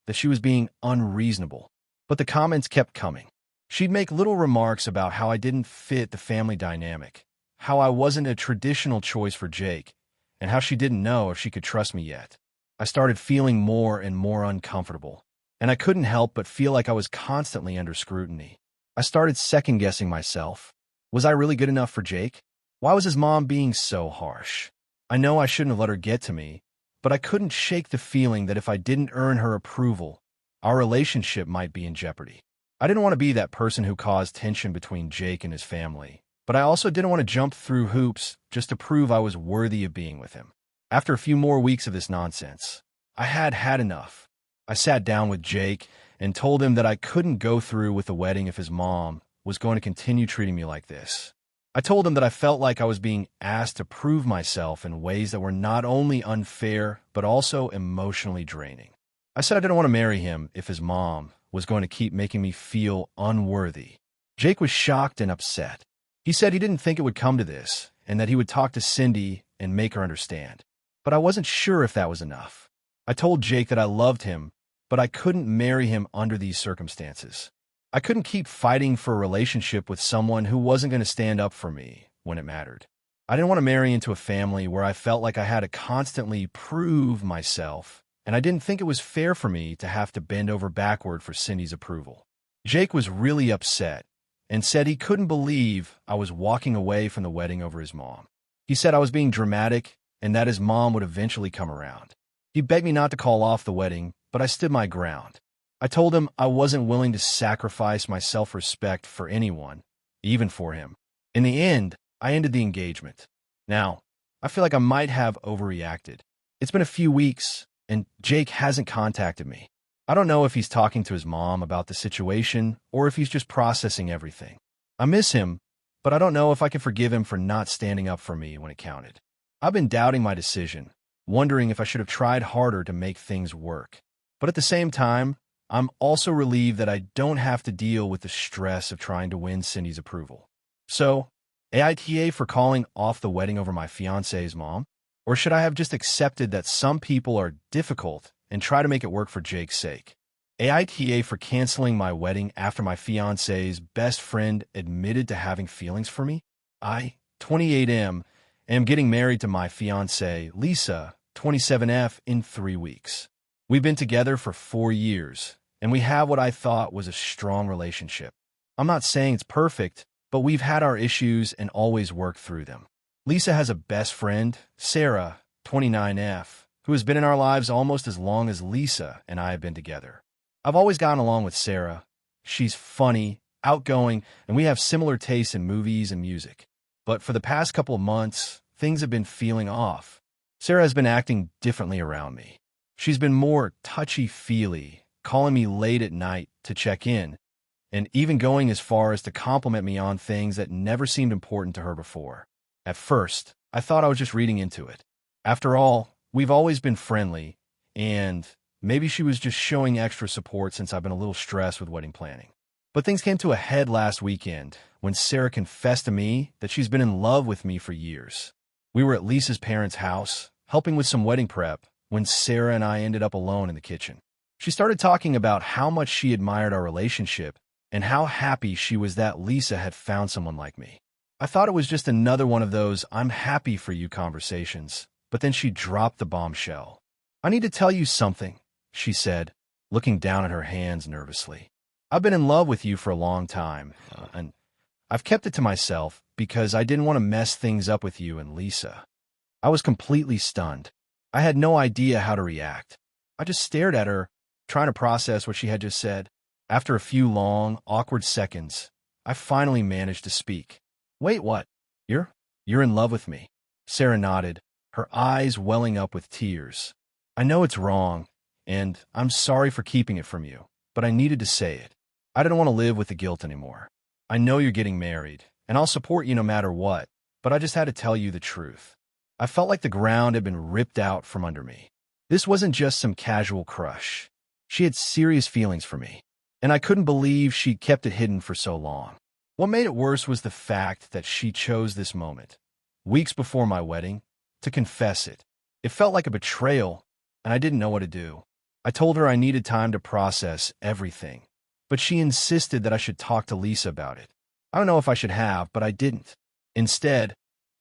that she was being unreasonable. But the comments kept coming. She'd make little remarks about how I didn't fit the family dynamic, how I wasn't a traditional choice for Jake, and how she didn't know if she could trust me yet. I started feeling more and more uncomfortable, and I couldn't help but feel like I was constantly under scrutiny. I started second-guessing myself. Was I really good enough for Jake? Why was his mom being so harsh? I know I shouldn't have let her get to me, but I couldn't shake the feeling that if I didn't earn her approval, our relationship might be in jeopardy. I didn't want to be that person who caused tension between Jake and his family, but I also didn't want to jump through hoops just to prove I was worthy of being with him. After a few more weeks of this nonsense, I had had enough. I sat down with Jake and told him that I couldn't go through with the wedding if his mom was going to continue treating me like this. I told him that I felt like I was being asked to prove myself in ways that were not only unfair, but also emotionally draining. I said I didn't want to marry him if his mom was going to keep making me feel unworthy. Jake was shocked and upset. He said he didn't think it would come to this, and that he would talk to Cindy and make her understand. But I wasn't sure if that was enough. I told Jake that I loved him, but I couldn't marry him under these circumstances. I couldn't keep fighting for a relationship with someone who wasn't going to stand up for me when it mattered. I didn't want to marry into a family where I felt like I had to constantly prove myself, and I didn't think it was fair for me to have to bend over backward for Cindy's approval. Jake was really upset and said he couldn't believe I was walking away from the wedding over his mom. He said I was being dramatic and that his mom would eventually come around. He begged me not to call off the wedding, but I stood my ground. I told him I wasn't willing to sacrifice my self-respect for anyone, even for him. In the end, I ended the engagement. Now, I feel like I might have overreacted. It's been a few weeks, and Jake hasn't contacted me. I don't know if he's talking to his mom about the situation or if he's just processing everything. I miss him, but I don't know if I can forgive him for not standing up for me when it counted. I've been doubting my decision, wondering if I should have tried harder to make things work. But at the same time, I'm also relieved that I don't have to deal with the stress of trying to win Cindy's approval. So, AITA for calling off the wedding over my fiancé's mom? Or should I have just accepted that some people are difficult and try to make it work for Jake's sake? AITA for canceling my wedding after my fiancé's best friend admitted to having feelings for me? I, 28M, am getting married to my fiancée, Lisa, 27F, in 3 weeks. We've been together for 4 years, and we have what I thought was a strong relationship. I'm not saying it's perfect, but we've had our issues and always worked through them. Lisa has a best friend, Sarah, 29F, who has been in our lives almost as long as Lisa and I have been together. I've always gotten along with Sarah. She's funny, outgoing, and we have similar tastes in movies and music. But for the past couple of months, things have been feeling off. Sarah has been acting differently around me. She's been more touchy-feely, calling me late at night to check in, and even going as far as to compliment me on things that never seemed important to her before. At first, I thought I was just reading into it. After all, we've always been friendly, and maybe she was just showing extra support since I've been a little stressed with wedding planning. But things came to a head last weekend when Sarah confessed to me that she's been in love with me for years. We were at Lisa's parents' house, helping with some wedding prep, when Sarah and I ended up alone in the kitchen. She started talking about how much she admired our relationship and how happy she was that Lisa had found someone like me. I thought it was just another one of those "I'm happy for you" conversations, but then she dropped the bombshell. "I need to tell you something," she said, looking down at her hands nervously. "I've been in love with you for a long time, and I've kept it to myself because I didn't want to mess things up with you and Lisa." I was completely stunned. I had no idea how to react. I just stared at her, trying to process what she had just said. After a few long, awkward seconds, I finally managed to speak. "Wait, what? You're in love with me?" Sarah nodded, her eyes welling up with tears. "I know it's wrong, and I'm sorry for keeping it from you, but I needed to say it. I didn't want to live with the guilt anymore. I know you're getting married, and I'll support you no matter what, but I just had to tell you the truth." I felt like the ground had been ripped out from under me. This wasn't just some casual crush. She had serious feelings for me, and I couldn't believe she'd kept it hidden for so long. What made it worse was the fact that she chose this moment, weeks before my wedding, to confess it. It felt like a betrayal, and I didn't know what to do. I told her I needed time to process everything, but she insisted that I should talk to Lisa about it. I don't know if I should have, but I didn't. Instead,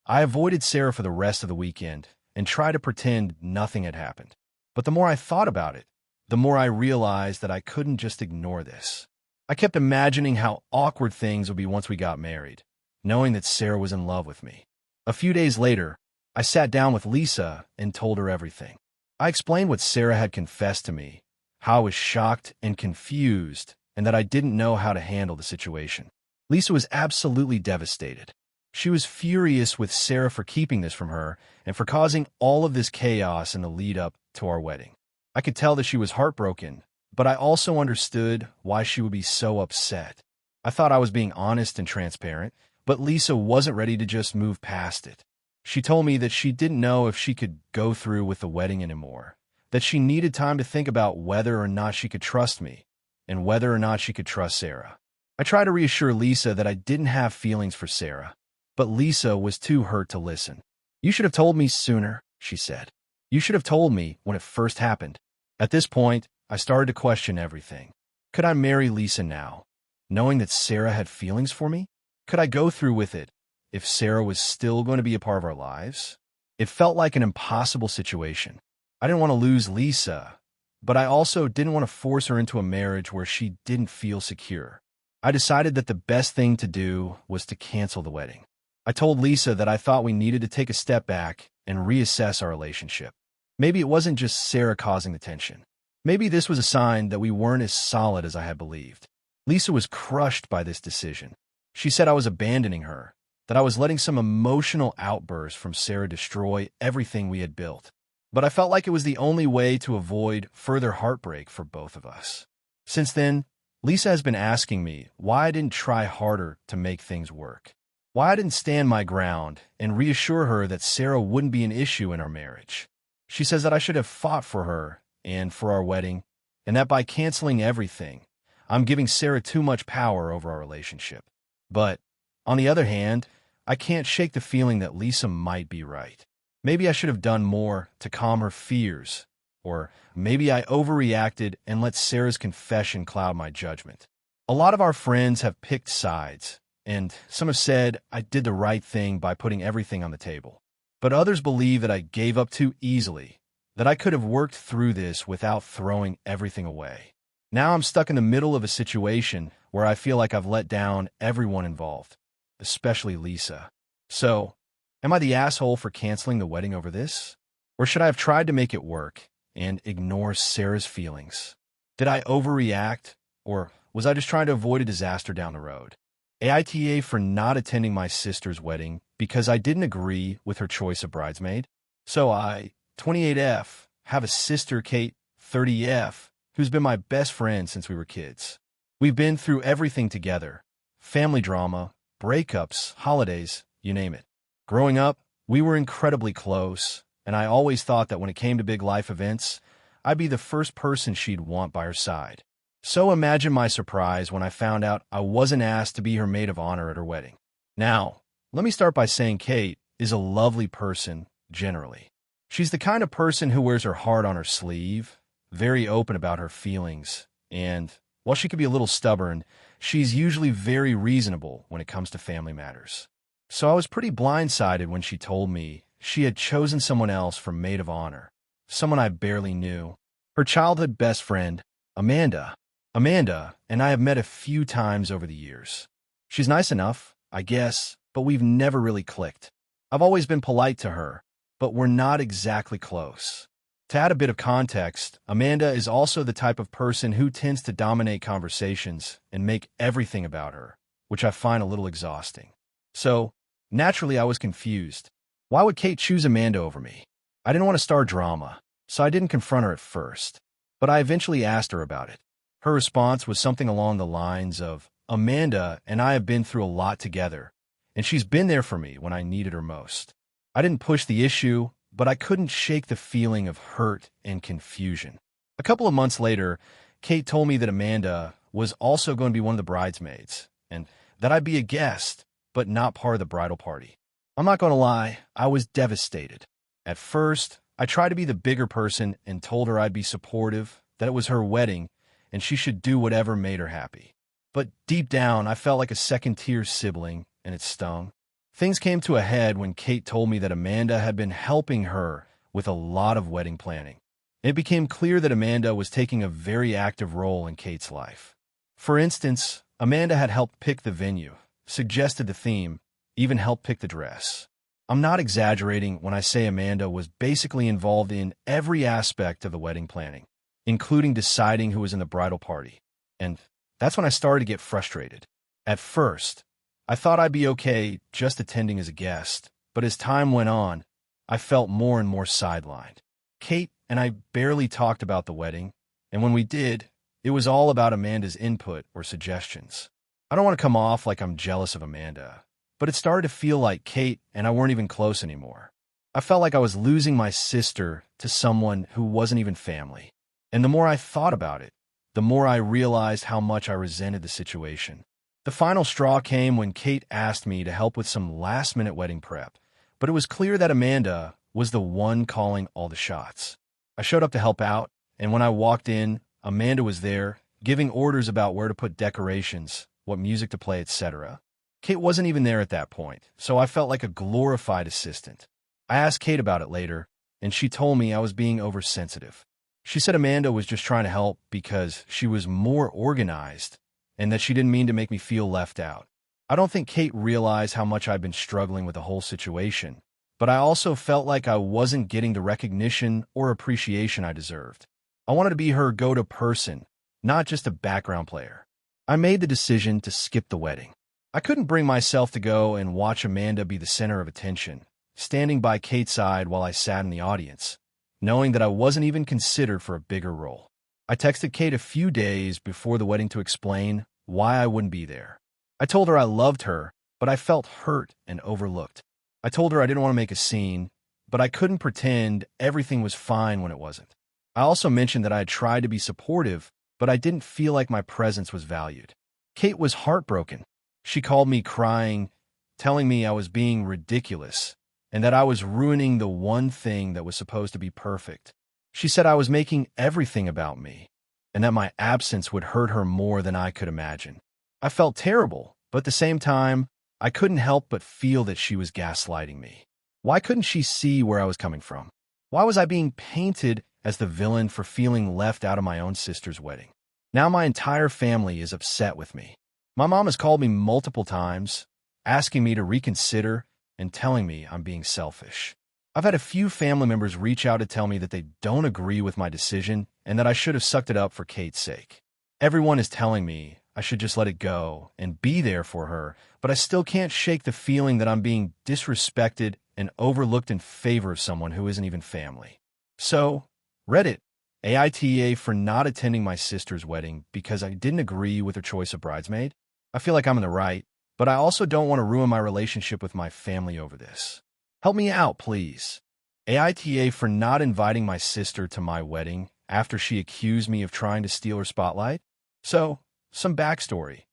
I avoided Sarah for the rest of the weekend and tried to pretend nothing had happened. But the more I thought about it, the more I realized that I couldn't just ignore this. I kept imagining how awkward things would be once we got married, knowing that Sarah was in love with me. A few days later, I sat down with Lisa and told her everything. I explained what Sarah had confessed to me, how I was shocked and confused, and that I didn't know how to handle the situation. Lisa was absolutely devastated. She was furious with Sarah for keeping this from her and for causing all of this chaos in the lead-up to our wedding. I could tell that she was heartbroken, but I also understood why she would be so upset. I thought I was being honest and transparent, but Lisa wasn't ready to just move past it. She told me that she didn't know if she could go through with the wedding anymore, that she needed time to think about whether or not she could trust me, and whether or not she could trust Sarah. I tried to reassure Lisa that I didn't have feelings for Sarah, but Lisa was too hurt to listen. "You should have told me sooner," she said. "You should have told me when it first happened." At this point, I started to question everything. Could I marry Lisa now, knowing that Sarah had feelings for me? Could I go through with it if Sarah was still going to be a part of our lives? It felt like an impossible situation. I didn't want to lose Lisa, but I also didn't want to force her into a marriage where she didn't feel secure. I decided that the best thing to do was to cancel the wedding. I told Lisa that I thought we needed to take a step back and reassess our relationship. Maybe it wasn't just Sarah causing the tension. Maybe this was a sign that we weren't as solid as I had believed. Lisa was crushed by this decision. She said I was abandoning her, that I was letting some emotional outburst from Sarah destroy everything we had built. But I felt like it was the only way to avoid further heartbreak for both of us. Since then, Lisa has been asking me why I didn't try harder to make things work, why I didn't stand my ground and reassure her that Sarah wouldn't be an issue in our marriage. She says that I should have fought for her and for our wedding, and that by canceling everything, I'm giving Sarah too much power over our relationship. But, on the other hand, I can't shake the feeling that Lisa might be right. Maybe I should have done more to calm her fears, or maybe I overreacted and let Sarah's confession cloud my judgment. A lot of our friends have picked sides, and some have said I did the right thing by putting everything on the table. But others believe that I gave up too easily, that I could have worked through this without throwing everything away. Now I'm stuck in the middle of a situation where I feel like I've let down everyone involved, especially Lisa. So, am I the asshole for canceling the wedding over this? Or should I have tried to make it work and ignore Sarah's feelings? Did I overreact, or was I just trying to avoid a disaster down the road? AITA for not attending my sister's wedding because I didn't agree with her choice of bridesmaid. So I, 28F, have a sister, Kate, 30F, who's been my best friend since we were kids. We've been through everything together. Family drama, breakups, holidays, you name it. Growing up, we were incredibly close, and I always thought that when it came to big life events, I'd be the first person she'd want by her side. So imagine my surprise when I found out I wasn't asked to be her maid of honor at her wedding. Now, let me start by saying Kate is a lovely person, generally. She's the kind of person who wears her heart on her sleeve, very open about her feelings, and while she can be a little stubborn, she's usually very reasonable when it comes to family matters. So I was pretty blindsided when she told me she had chosen someone else for maid of honor, someone I barely knew. Her childhood best friend, Amanda. Amanda and I have met a few times over the years. She's nice enough, I guess, but we've never really clicked. I've always been polite to her, but we're not exactly close. To add a bit of context, Amanda is also the type of person who tends to dominate conversations and make everything about her, which I find a little exhausting. So, naturally, I was confused. Why would Kate choose Amanda over me? I didn't want to start drama, so I didn't confront her at first, but I eventually asked her about it. Her response was something along the lines of, "Amanda and I have been through a lot together, and she's been there for me when I needed her most." I didn't push the issue, but I couldn't shake the feeling of hurt and confusion. A couple of months later, Kate told me that Amanda was also going to be one of the bridesmaids, and that I'd be a guest, but not part of the bridal party. I'm not going to lie, I was devastated. At first, I tried to be the bigger person and told her I'd be supportive, that it was her wedding, and she should do whatever made her happy. But deep down, I felt like a second-tier sibling, and it stung. Things came to a head when Kate told me that Amanda had been helping her with a lot of wedding planning. It became clear that Amanda was taking a very active role in Kate's life. For instance, Amanda had helped pick the venue, suggested the theme, even helped pick the dress. I'm not exaggerating when I say Amanda was basically involved in every aspect of the wedding planning, including deciding who was in the bridal party. And that's when I started to get frustrated. At first, I thought I'd be okay just attending as a guest, but as time went on, I felt more and more sidelined. Kate and I barely talked about the wedding, and when we did, it was all about Amanda's input or suggestions. I don't want to come off like I'm jealous of Amanda, but it started to feel like Kate and I weren't even close anymore. I felt like I was losing my sister to someone who wasn't even family. And the more I thought about it, the more I realized how much I resented the situation. The final straw came when Kate asked me to help with some last-minute wedding prep, but it was clear that Amanda was the one calling all the shots. I showed up to help out, and when I walked in, Amanda was there, giving orders about where to put decorations, what music to play, etc. Kate wasn't even there at that point, so I felt like a glorified assistant. I asked Kate about it later, and she told me I was being oversensitive. She said Amanda was just trying to help because she was more organized and that she didn't mean to make me feel left out. I don't think Kate realized how much I'd been struggling with the whole situation, but I also felt like I wasn't getting the recognition or appreciation I deserved. I wanted to be her go-to person, not just a background player. I made the decision to skip the wedding. I couldn't bring myself to go and watch Amanda be the center of attention, standing by Kate's side while I sat in the audience, knowing that I wasn't even considered for a bigger role. I texted Kate a few days before the wedding to explain why I wouldn't be there. I told her I loved her, but I felt hurt and overlooked. I told her I didn't want to make a scene, but I couldn't pretend everything was fine when it wasn't. I also mentioned that I had tried to be supportive, but I didn't feel like my presence was valued. Kate was heartbroken. She called me crying, telling me I was being ridiculous, and that I was ruining the one thing that was supposed to be perfect. She said I was making everything about me, and that my absence would hurt her more than I could imagine. I felt terrible, but at the same time, I couldn't help but feel that she was gaslighting me. Why couldn't she see where I was coming from? Why was I being painted as the villain for feeling left out of my own sister's wedding? Now my entire family is upset with me. My mom has called me multiple times, asking me to reconsider and telling me I'm being selfish. I've had a few family members reach out to tell me that they don't agree with my decision and that I should have sucked it up for Kate's sake. Everyone is telling me I should just let it go and be there for her, but I still can't shake the feeling that I'm being disrespected and overlooked in favor of someone who isn't even family. So, Reddit, AITA for not attending my sister's wedding because I didn't agree with her choice of bridesmaid. I feel like I'm in the right, but I also don't want to ruin my relationship with my family over this. Help me out, please. AITA for not inviting my sister to my wedding after she accused me of trying to steal her spotlight. So, some backstory.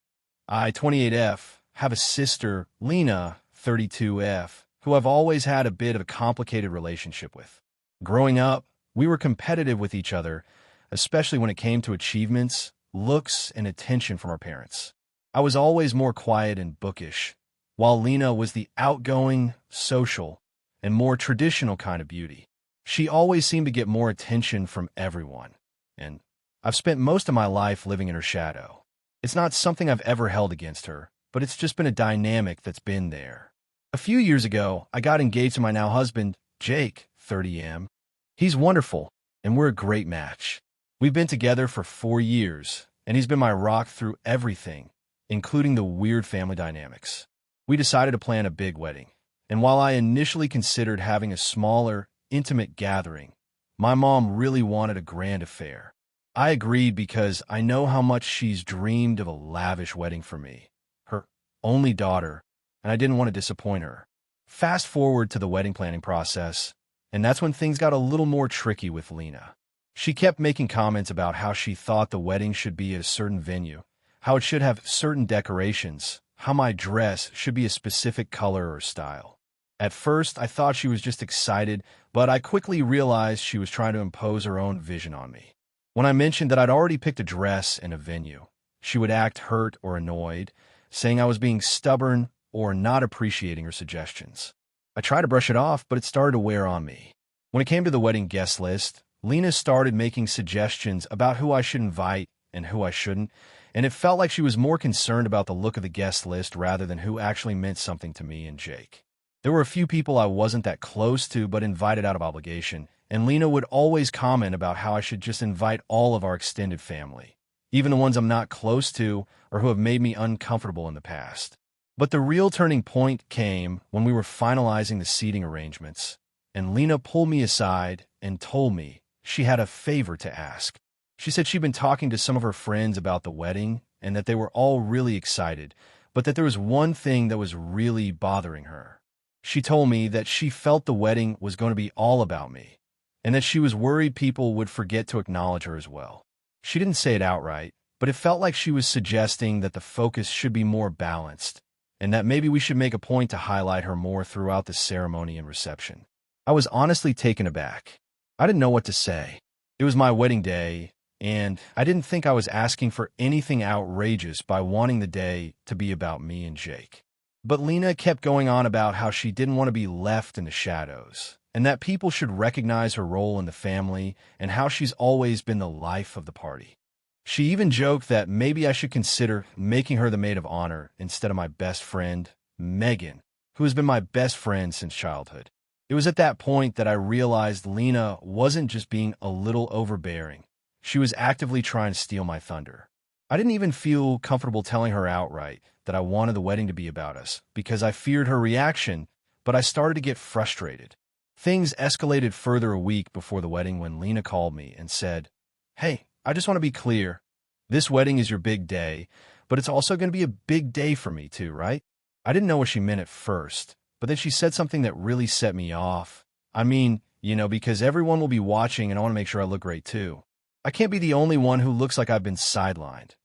I, 28F, have a sister, Lena, 32F, who I've always had a bit of a complicated relationship with. Growing up, we were competitive with each other, especially when it came to achievements, looks, and attention from our parents. I was always more quiet and bookish, while Lena was the outgoing, social, and more traditional kind of beauty. She always seemed to get more attention from everyone, and I've spent most of my life living in her shadow. It's not something I've ever held against her, but it's just been a dynamic that's been there. A few years ago, I got engaged to my now husband, Jake, 30M. He's wonderful, and we're a great match. We've been together for 4 years, and he's been my rock through everything, including the weird family dynamics. We decided to plan a big wedding, and while I initially considered having a smaller, intimate gathering, my mom really wanted a grand affair. I agreed because I know how much she's dreamed of a lavish wedding for me, her only daughter, and I didn't want to disappoint her. Fast forward to the wedding planning process, and that's when things got a little more tricky with Lena. She kept making comments about how she thought the wedding should be at a certain venue, how it should have certain decorations, how my dress should be a specific color or style. At first, I thought she was just excited, but I quickly realized she was trying to impose her own vision on me. When I mentioned that I'd already picked a dress and a venue, she would act hurt or annoyed, saying I was being stubborn or not appreciating her suggestions. I tried to brush it off, but it started to wear on me. When it came to the wedding guest list, Lena started making suggestions about who I should invite and who I shouldn't, and it felt like she was more concerned about the look of the guest list rather than who actually meant something to me and Jake. There were a few people I wasn't that close to but invited out of obligation, and Lena would always comment about how I should just invite all of our extended family, even the ones I'm not close to or who have made me uncomfortable in the past. But the real turning point came when we were finalizing the seating arrangements, and Lena pulled me aside and told me she had a favor to ask. She said she'd been talking to some of her friends about the wedding and that they were all really excited, but that there was one thing that was really bothering her. She told me that she felt the wedding was going to be all about me, and that she was worried people would forget to acknowledge her as well. She didn't say it outright, but it felt like she was suggesting that the focus should be more balanced, and that maybe we should make a point to highlight her more throughout the ceremony and reception. I was honestly taken aback. I didn't know what to say. It was my wedding day, and I didn't think I was asking for anything outrageous by wanting the day to be about me and Jake. But Lena kept going on about how she didn't want to be left in the shadows, and that people should recognize her role in the family and how she's always been the life of the party. She even joked that maybe I should consider making her the maid of honor instead of my best friend, Megan, who has been my best friend since childhood. It was at that point that I realized Lena wasn't just being a little overbearing. She was actively trying to steal my thunder. I didn't even feel comfortable telling her outright that I wanted the wedding to be about us because I feared her reaction, but I started to get frustrated. Things escalated further a week before the wedding when Lena called me and said, "Hey, I just want to be clear. This wedding is your big day, but it's also going to be a big day for me too, right?" I didn't know what she meant at first, but then she said something that really set me off. I mean, because everyone will be watching and I want to make sure I look great too. I can't be the only one who looks like I've been sidelined,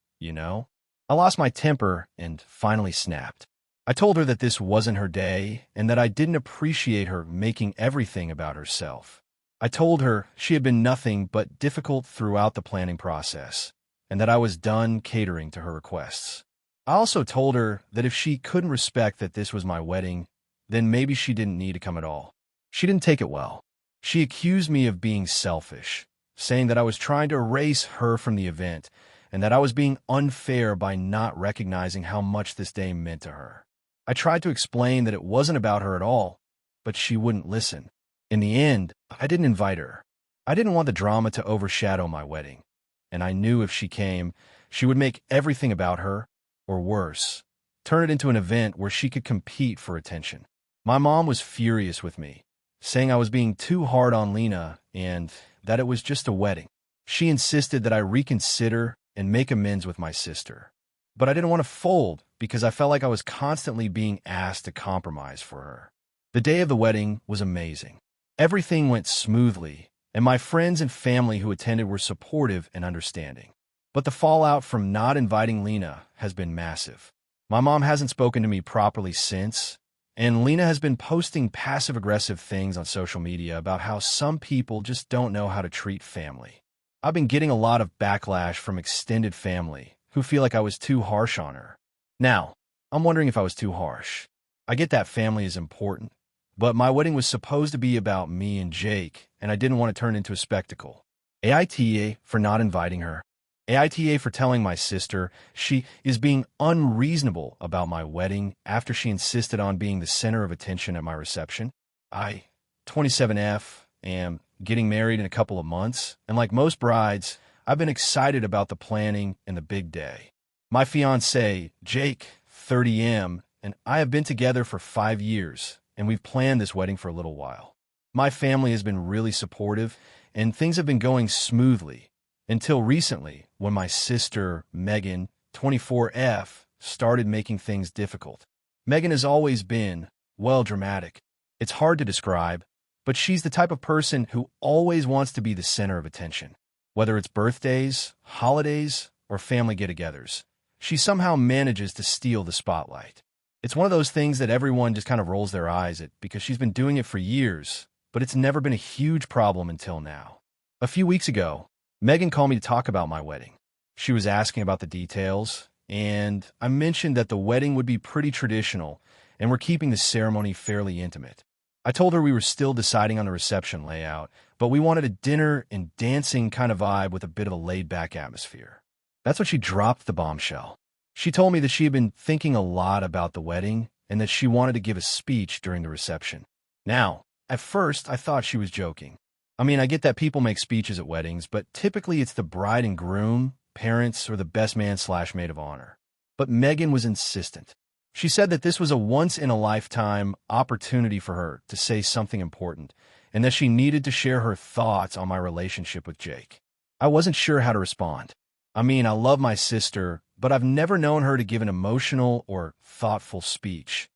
I lost my temper and finally snapped. I told her that this wasn't her day and that I didn't appreciate her making everything about herself. I told her she had been nothing but difficult throughout the planning process and that I was done catering to her requests. I also told her that if she couldn't respect that this was my wedding, then maybe she didn't need to come at all. She didn't take it well. She accused me of being selfish, saying that I was trying to erase her from the event and that I was being unfair by not recognizing how much this day meant to her. I tried to explain that it wasn't about her at all, but she wouldn't listen. In the end, I didn't invite her. I didn't want the drama to overshadow my wedding, and I knew if she came, she would make everything about her, or worse, turn it into an event where she could compete for attention. My mom was furious with me, saying I was being too hard on Lena and that it was just a wedding. She insisted that I reconsider and make amends with my sister. But I didn't want to fold because I felt like I was constantly being asked to compromise for her. The day of the wedding was amazing. Everything went smoothly, and my friends and family who attended were supportive and understanding. But the fallout from not inviting Lena has been massive. My mom hasn't spoken to me properly since, and Lena has been posting passive-aggressive things on social media about how some people just don't know how to treat family. I've been getting a lot of backlash from extended family who feel like I was too harsh on her. Now, I'm wondering if I was too harsh. I get that family is important, but my wedding was supposed to be about me and Jake, and I didn't want to turn it into a spectacle. AITA for not inviting her. AITA for telling my sister she is being unreasonable about my wedding after she insisted on being the center of attention at my reception. I, 27F, am getting married in a couple of months, and like most brides, I've been excited about the planning and the big day. My fiancé, Jake, 30M, and I have been together for 5 years, and we've planned this wedding for a little while. My family has been really supportive, and things have been going smoothly until recently when my sister, Megan, 24F, started making things difficult. Megan has always been, well, dramatic. It's hard to describe, but she's the type of person who always wants to be the center of attention. Whether it's birthdays, holidays, or family get-togethers, she somehow manages to steal the spotlight. It's one of those things that everyone just kind of rolls their eyes at because she's been doing it for years, but it's never been a huge problem until now. A few weeks ago, Megan called me to talk about my wedding. She was asking about the details, and I mentioned that the wedding would be pretty traditional, and we're keeping the ceremony fairly intimate. I told her we were still deciding on the reception layout, but we wanted a dinner and dancing kind of vibe with a bit of a laid-back atmosphere. That's when she dropped the bombshell. She told me that she had been thinking a lot about the wedding and that she wanted to give a speech during the reception. Now, at first, I thought she was joking. I mean, I get that people make speeches at weddings, but typically it's the bride and groom, parents, or the best man/maid of honor. But Megan was insistent. She said that this was a once-in-a-lifetime opportunity for her to say something important, and that she needed to share her thoughts on my relationship with Jake. I wasn't sure how to respond. I mean, I love my sister, but I've never known her to give an emotional or thoughtful speech.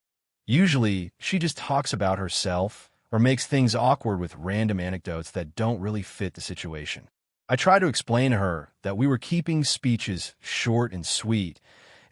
Usually, she just talks about herself or makes things awkward with random anecdotes that don't really fit the situation. I tried to explain to her that we were keeping speeches short and sweet,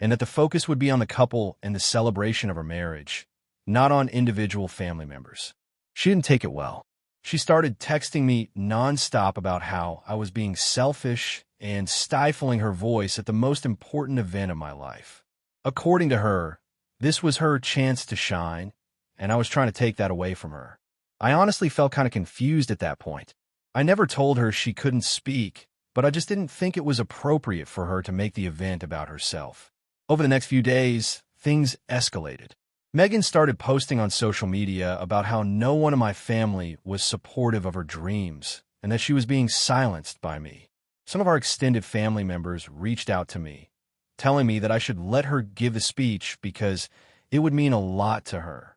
and that the focus would be on the couple and the celebration of our marriage, not on individual family members. She didn't take it well. She started texting me nonstop about how I was being selfish and stifling her voice at the most important event of my life. According to her, this was her chance to shine, and I was trying to take that away from her. I honestly felt kind of confused at that point. I never told her she couldn't speak, but I just didn't think it was appropriate for her to make the event about herself. Over the next few days, things escalated. Megan started posting on social media about how no one in my family was supportive of her dreams and that she was being silenced by me. Some of our extended family members reached out to me, telling me that I should let her give the speech because it would mean a lot to her.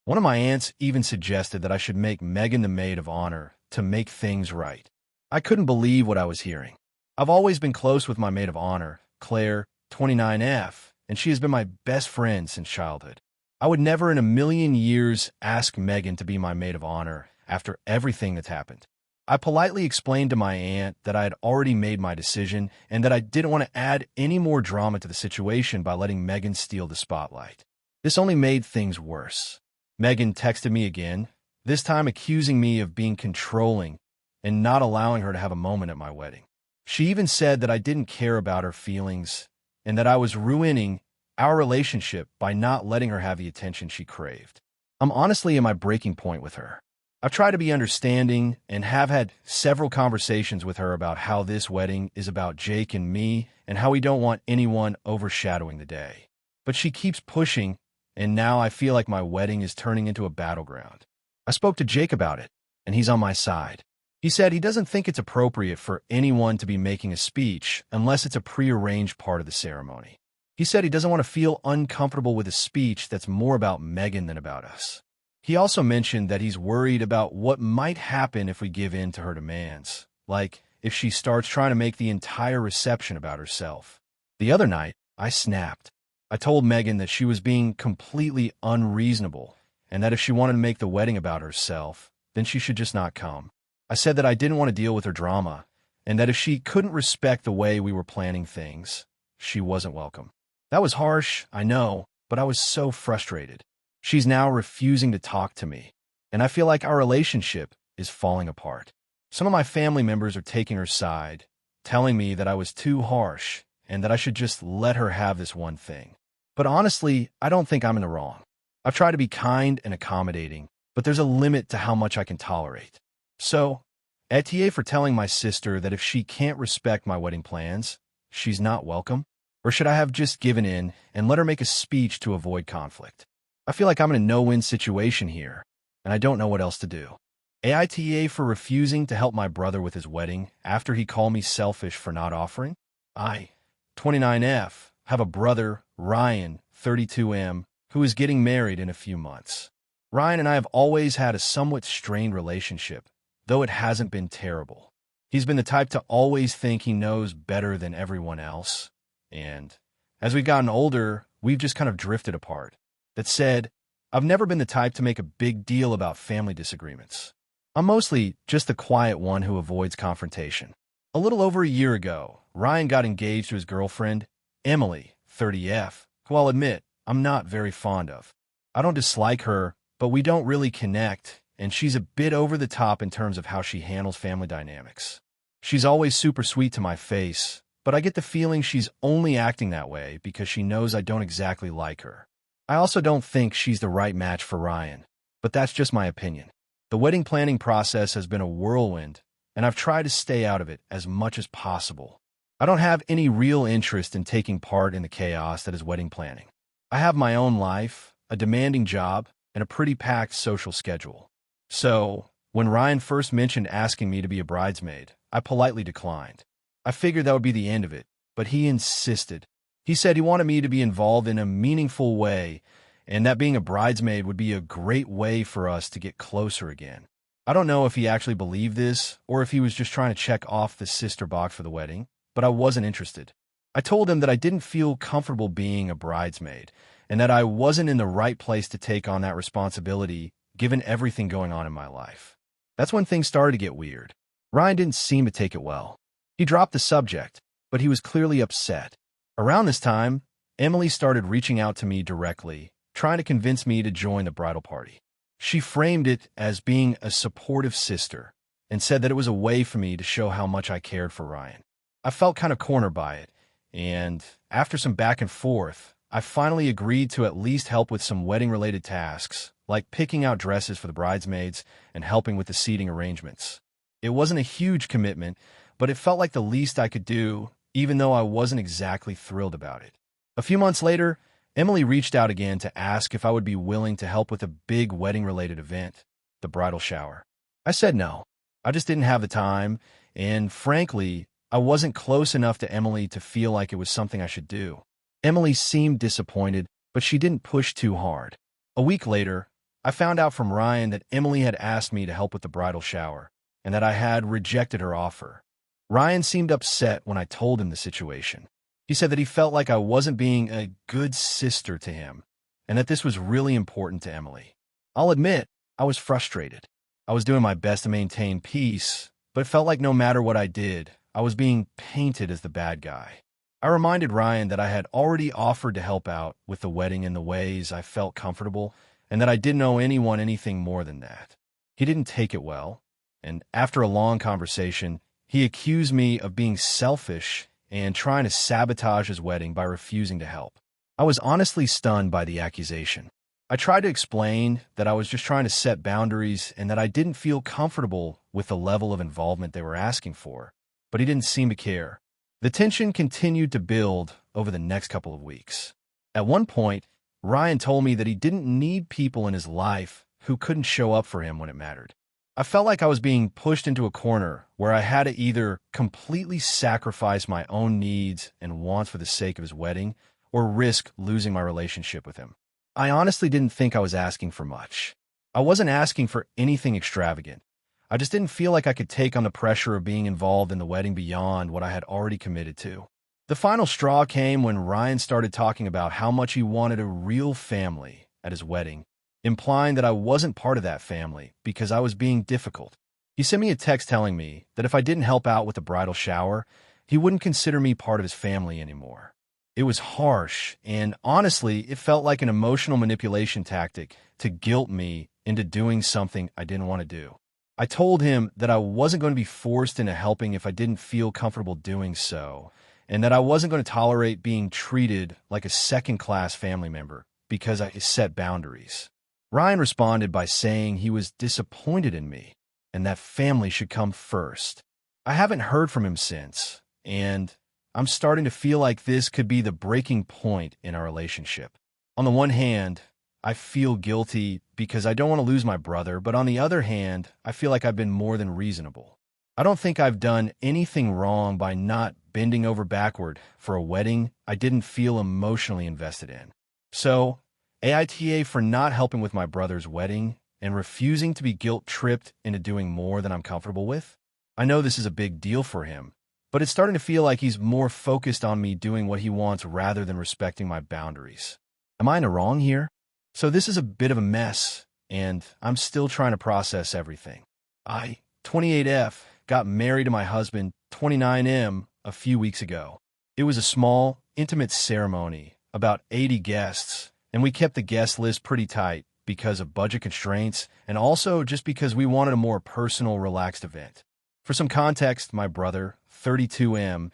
One of my aunts even suggested that I should make Megan the maid of honor to make things right. I couldn't believe what I was hearing. I've always been close with my maid of honor, Claire, 29F, and she has been my best friend since childhood. I would never in a million years ask Megan to be my maid of honor after everything that's happened. I politely explained to my aunt that I had already made my decision and that I didn't want to add any more drama to the situation by letting Megan steal the spotlight. This only made things worse. Megan texted me again, this time accusing me of being controlling and not allowing her to have a moment at my wedding. She even said that I didn't care about her feelings and that I was ruining our relationship by not letting her have the attention she craved. I'm honestly at my breaking point with her. I've tried to be understanding and have had several conversations with her about how this wedding is about Jake and me and how we don't want anyone overshadowing the day. But she keeps pushing, and now I feel like my wedding is turning into a battleground. I spoke to Jake about it, and he's on my side. He said he doesn't think it's appropriate for anyone to be making a speech unless it's a prearranged part of the ceremony. He said he doesn't want to feel uncomfortable with a speech that's more about Megan than about us. He also mentioned that he's worried about what might happen if we give in to her demands, like if she starts trying to make the entire reception about herself. The other night, I snapped. I told Megan that she was being completely unreasonable and that if she wanted to make the wedding about herself, then she should just not come. I said that I didn't want to deal with her drama and that if she couldn't respect the way we were planning things, she wasn't welcome. That was harsh, I know, but I was so frustrated. She's now refusing to talk to me, and I feel like our relationship is falling apart. Some of my family members are taking her side, telling me that I was too harsh and that I should just let her have this one thing. But honestly, I don't think I'm in the wrong. I've tried to be kind and accommodating, but there's a limit to how much I can tolerate. So, AITA for telling my sister that if she can't respect my wedding plans, she's not welcome? Or should I have just given in and let her make a speech to avoid conflict? I feel like I'm in a no-win situation here, and I don't know what else to do. AITA for refusing to help my brother with his wedding after he called me selfish for not offering? I, 29F, have a brother, Ryan, 32M, who is getting married in a few months. Ryan and I have always had a somewhat strained relationship, though it hasn't been terrible. He's been the type to always think he knows better than everyone else, and as we've gotten older, we've just kind of drifted apart. That said, I've never been the type to make a big deal about family disagreements. I'm mostly just the quiet one who avoids confrontation. A little over a year ago, Ryan got engaged to his girlfriend, Emily, 30F, who I'll admit I'm not very fond of. I don't dislike her, but we don't really connect, and she's a bit over the top in terms of how she handles family dynamics. She's always super sweet to my face, but I get the feeling she's only acting that way because she knows I don't exactly like her. I also don't think she's the right match for Ryan, but that's just my opinion. The wedding planning process has been a whirlwind, and I've tried to stay out of it as much as possible. I don't have any real interest in taking part in the chaos that is wedding planning. I have my own life, a demanding job, and a pretty packed social schedule. So, when Ryan first mentioned asking me to be a bridesmaid, I politely declined. I figured that would be the end of it, but he insisted. He said he wanted me to be involved in a meaningful way, and that being a bridesmaid would be a great way for us to get closer again. I don't know if he actually believed this, or if he was just trying to check off the sister box for the wedding, but I wasn't interested. I told him that I didn't feel comfortable being a bridesmaid, and that I wasn't in the right place to take on that responsibility, given everything going on in my life. That's when things started to get weird. Ryan didn't seem to take it well. He dropped the subject, but he was clearly upset. Around this time, Emily started reaching out to me directly, trying to convince me to join the bridal party. She framed it as being a supportive sister and said that it was a way for me to show how much I cared for Ryan. I felt kind of cornered by it, and after some back and forth, I finally agreed to at least help with some wedding-related tasks, like picking out dresses for the bridesmaids and helping with the seating arrangements. It wasn't a huge commitment, but it felt like the least I could do, even though I wasn't exactly thrilled about it. A few months later, Emily reached out again to ask if I would be willing to help with a big wedding-related event, the bridal shower. I said no. I just didn't have the time, and frankly, I wasn't close enough to Emily to feel like it was something I should do. Emily seemed disappointed, but she didn't push too hard. A week later, I found out from Ryan that Emily had asked me to help with the bridal shower, and that I had rejected her offer. Ryan seemed upset when I told him the situation. He said that he felt like I wasn't being a good sister to him, and that this was really important to Emily. I'll admit, I was frustrated. I was doing my best to maintain peace, but it felt like no matter what I did, I was being painted as the bad guy. I reminded Ryan that I had already offered to help out with the wedding in the ways I felt comfortable, and that I didn't owe anyone anything more than that. He didn't take it well, and after a long conversation, he accused me of being selfish and trying to sabotage his wedding by refusing to help. I was honestly stunned by the accusation. I tried to explain that I was just trying to set boundaries and that I didn't feel comfortable with the level of involvement they were asking for, but he didn't seem to care. The tension continued to build over the next couple of weeks. At one point, Ryan told me that he didn't need people in his life who couldn't show up for him when it mattered. I felt like I was being pushed into a corner where I had to either completely sacrifice my own needs and wants for the sake of his wedding or risk losing my relationship with him. I honestly didn't think I was asking for much. I wasn't asking for anything extravagant. I just didn't feel like I could take on the pressure of being involved in the wedding beyond what I had already committed to. The final straw came when Ryan started talking about how much he wanted a real family at his wedding, implying that I wasn't part of that family because I was being difficult. He sent me a text telling me that if I didn't help out with the bridal shower, he wouldn't consider me part of his family anymore. It was harsh, and honestly, it felt like an emotional manipulation tactic to guilt me into doing something I didn't want to do. I told him that I wasn't going to be forced into helping if I didn't feel comfortable doing so, and that I wasn't going to tolerate being treated like a second-class family member because I set boundaries. Ryan responded by saying he was disappointed in me and that family should come first. I haven't heard from him since, and I'm starting to feel like this could be the breaking point in our relationship. On the one hand, I feel guilty because I don't want to lose my brother, but on the other hand, I feel like I've been more than reasonable. I don't think I've done anything wrong by not bending over backward for a wedding I didn't feel emotionally invested in. So, AITA for not helping with my brother's wedding and refusing to be guilt-tripped into doing more than I'm comfortable with. I know this is a big deal for him, but it's starting to feel like he's more focused on me doing what he wants rather than respecting my boundaries. Am I in the wrong here? So this is a bit of a mess, and I'm still trying to process everything. I, 28F, got married to my husband, 29M, a few weeks ago. It was a small, intimate ceremony, about 80 guests, and we kept the guest list pretty tight because of budget constraints and also just because we wanted a more personal, relaxed event. For some context, my brother, 32M,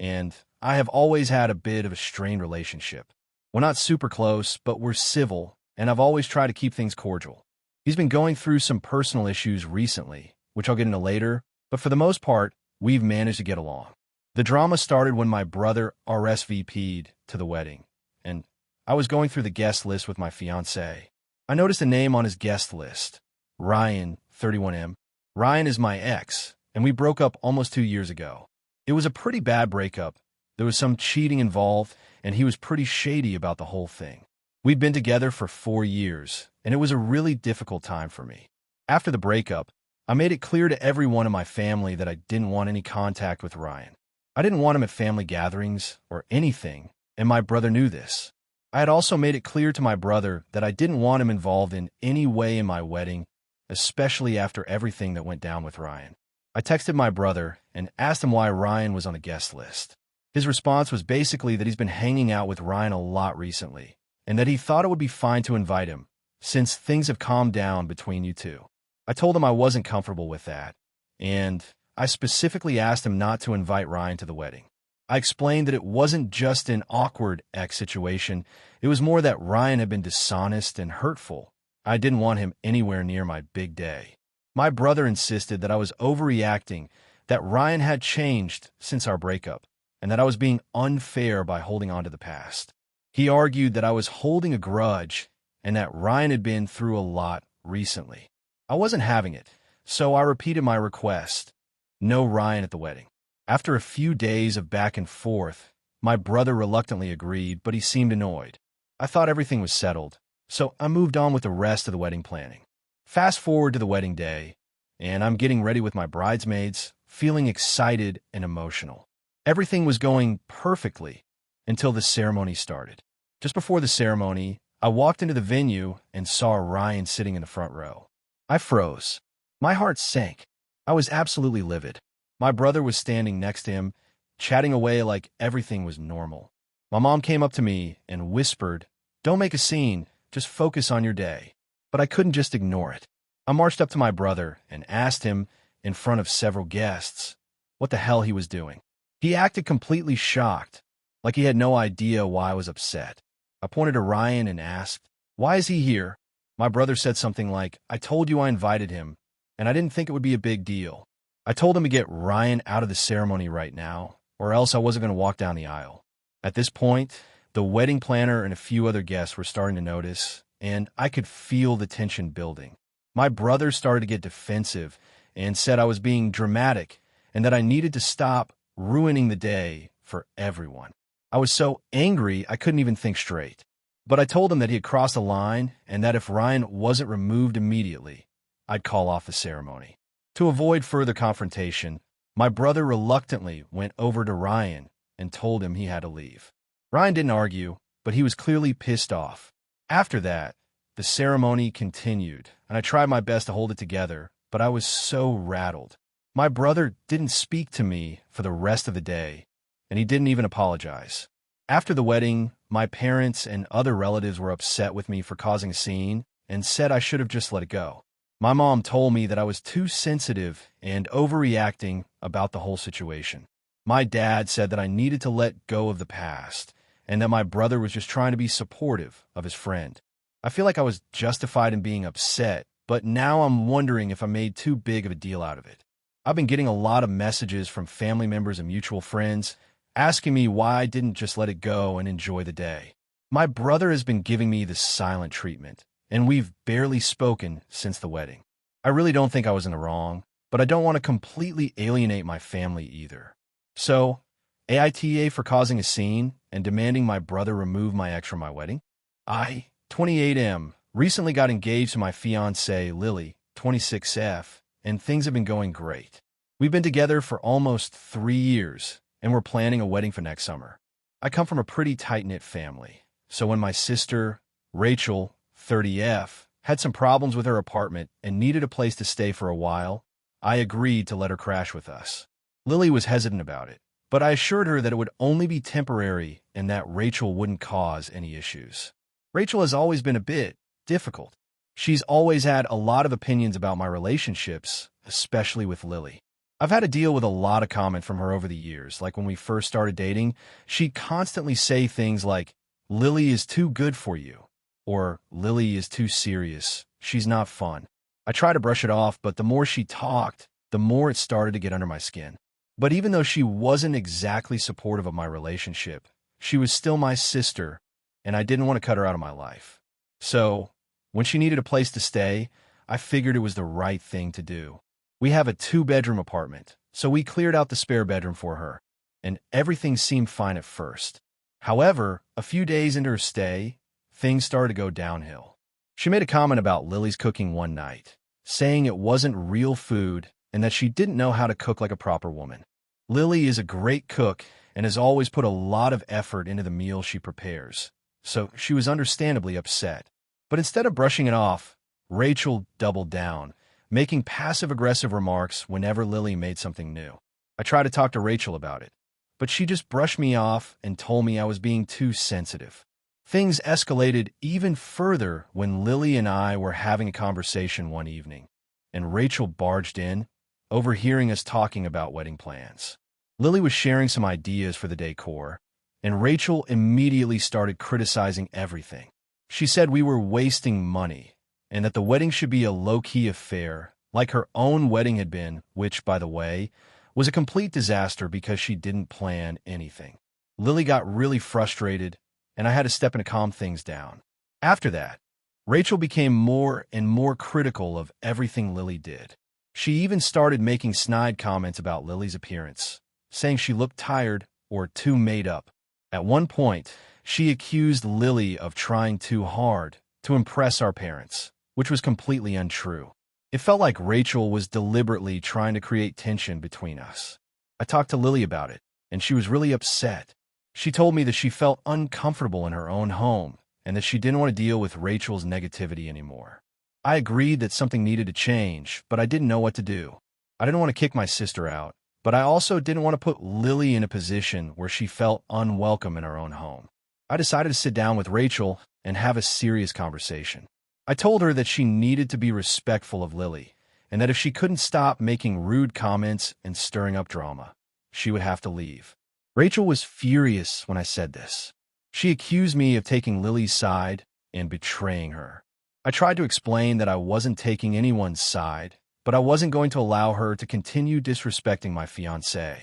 and I have always had a bit of a strained relationship. We're not super close, but we're civil, and I've always tried to keep things cordial. He's been going through some personal issues recently, which I'll get into later, but for the most part, we've managed to get along. The drama started when my brother RSVP'd to the wedding, and I was going through the guest list with my fiancée. I noticed a name on his guest list, Ryan, 31M. Ryan is my ex, and we broke up almost 2 years ago. It was a pretty bad breakup. There was some cheating involved, and he was pretty shady about the whole thing. We'd been together for 4 years, and it was a really difficult time for me. After the breakup, I made it clear to everyone in my family that I didn't want any contact with Ryan. I didn't want him at family gatherings or anything, and my brother knew this. I had also made it clear to my brother that I didn't want him involved in any way in my wedding, especially after everything that went down with Ryan. I texted my brother and asked him why Ryan was on the guest list. His response was basically that he's been hanging out with Ryan a lot recently, and that he thought it would be fine to invite him, since things have calmed down between you two. I told him I wasn't comfortable with that, and I specifically asked him not to invite Ryan to the wedding. I explained that it wasn't just an awkward ex situation, it was more that Ryan had been dishonest and hurtful. I didn't want him anywhere near my big day. My brother insisted that I was overreacting, that Ryan had changed since our breakup, and that I was being unfair by holding on to the past. He argued that I was holding a grudge and that Ryan had been through a lot recently. I wasn't having it, so I repeated my request. No Ryan at the wedding. After a few days of back and forth, my brother reluctantly agreed, but he seemed annoyed. I thought everything was settled, so I moved on with the rest of the wedding planning. Fast forward to the wedding day, and I'm getting ready with my bridesmaids, feeling excited and emotional. Everything was going perfectly until the ceremony started. Just before the ceremony, I walked into the venue and saw Ryan sitting in the front row. I froze. My heart sank. I was absolutely livid. My brother was standing next to him, chatting away like everything was normal. My mom came up to me and whispered, "Don't make a scene, just focus on your day." But I couldn't just ignore it. I marched up to my brother and asked him, in front of several guests, what the hell he was doing. He acted completely shocked, like he had no idea why I was upset. I pointed to Ryan and asked, "Why is he here?" My brother said something like, "I told you I invited him, and I didn't think it would be a big deal." I told him to get Ryan out of the ceremony right now, or else I wasn't going to walk down the aisle. At this point, the wedding planner and a few other guests were starting to notice, and I could feel the tension building. My brother started to get defensive and said I was being dramatic and that I needed to stop ruining the day for everyone. I was so angry I couldn't even think straight. But I told him that he had crossed the line and that if Ryan wasn't removed immediately, I'd call off the ceremony. To avoid further confrontation, my brother reluctantly went over to Ryan and told him he had to leave. Ryan didn't argue, but he was clearly pissed off. After that, the ceremony continued, and I tried my best to hold it together, but I was so rattled. My brother didn't speak to me for the rest of the day, and he didn't even apologize. After the wedding, my parents and other relatives were upset with me for causing a scene and said I should have just let it go. My mom told me that I was too sensitive and overreacting about the whole situation. My dad said that I needed to let go of the past and that my brother was just trying to be supportive of his friend. I feel like I was justified in being upset, but now I'm wondering if I made too big of a deal out of it. I've been getting a lot of messages from family members and mutual friends asking me why I didn't just let it go and enjoy the day. My brother has been giving me the silent treatment, and we've barely spoken since the wedding. I really don't think I was in the wrong, but I don't want to completely alienate my family either. So, AITA for causing a scene and demanding my brother remove my ex from my wedding? I, 28M, recently got engaged to my fiancée, Lily, 26F, and things have been going great. We've been together for almost 3 years, and we're planning a wedding for next summer. I come from a pretty tight-knit family, so when my sister, Rachel, 30F, had some problems with her apartment and needed a place to stay for a while, I agreed to let her crash with us. Lily was hesitant about it, but I assured her that it would only be temporary and that Rachel wouldn't cause any issues. Rachel has always been a bit difficult. She's always had a lot of opinions about my relationships, especially with Lily. I've had to deal with a lot of comment from her over the years. Like when we first started dating, she'd constantly say things like, Lily is too good for you, or Lily is too serious. She's not fun. I tried to brush it off, but the more she talked, the more it started to get under my skin. But even though she wasn't exactly supportive of my relationship, she was still my sister, and I didn't want to cut her out of my life. So, when she needed a place to stay, I figured it was the right thing to do. We have a 2-bedroom apartment, so we cleared out the spare bedroom for her, and everything seemed fine at first. However, a few days into her stay, things started to go downhill. She made a comment about Lily's cooking one night, saying it wasn't real food and that she didn't know how to cook like a proper woman. Lily is a great cook and has always put a lot of effort into the meals she prepares, so she was understandably upset. But instead of brushing it off, Rachel doubled down, making passive-aggressive remarks whenever Lily made something new. I tried to talk to Rachel about it, but she just brushed me off and told me I was being too sensitive. Things escalated even further when Lily and I were having a conversation one evening, and Rachel barged in, overhearing us talking about wedding plans. Lily was sharing some ideas for the decor, and Rachel immediately started criticizing everything. She said we were wasting money, and that the wedding should be a low-key affair, like her own wedding had been, which, by the way, was a complete disaster because she didn't plan anything. Lily got really frustrated, and I had to step in to calm things down. After that, Rachel became more and more critical of everything Lily did. She even started making snide comments about Lily's appearance, saying she looked tired or too made up. At one point, she accused Lily of trying too hard to impress our parents, which was completely untrue. It felt like Rachel was deliberately trying to create tension between us. I talked to Lily about it, and she was really upset. She told me that she felt uncomfortable in her own home and that she didn't want to deal with Rachel's negativity anymore. I agreed that something needed to change, but I didn't know what to do. I didn't want to kick my sister out, but I also didn't want to put Lily in a position where she felt unwelcome in her own home. I decided to sit down with Rachel and have a serious conversation. I told her that she needed to be respectful of Lily, and that if she couldn't stop making rude comments and stirring up drama, she would have to leave. Rachel was furious when I said this. She accused me of taking Lily's side and betraying her. I tried to explain that I wasn't taking anyone's side, but I wasn't going to allow her to continue disrespecting my fiancé.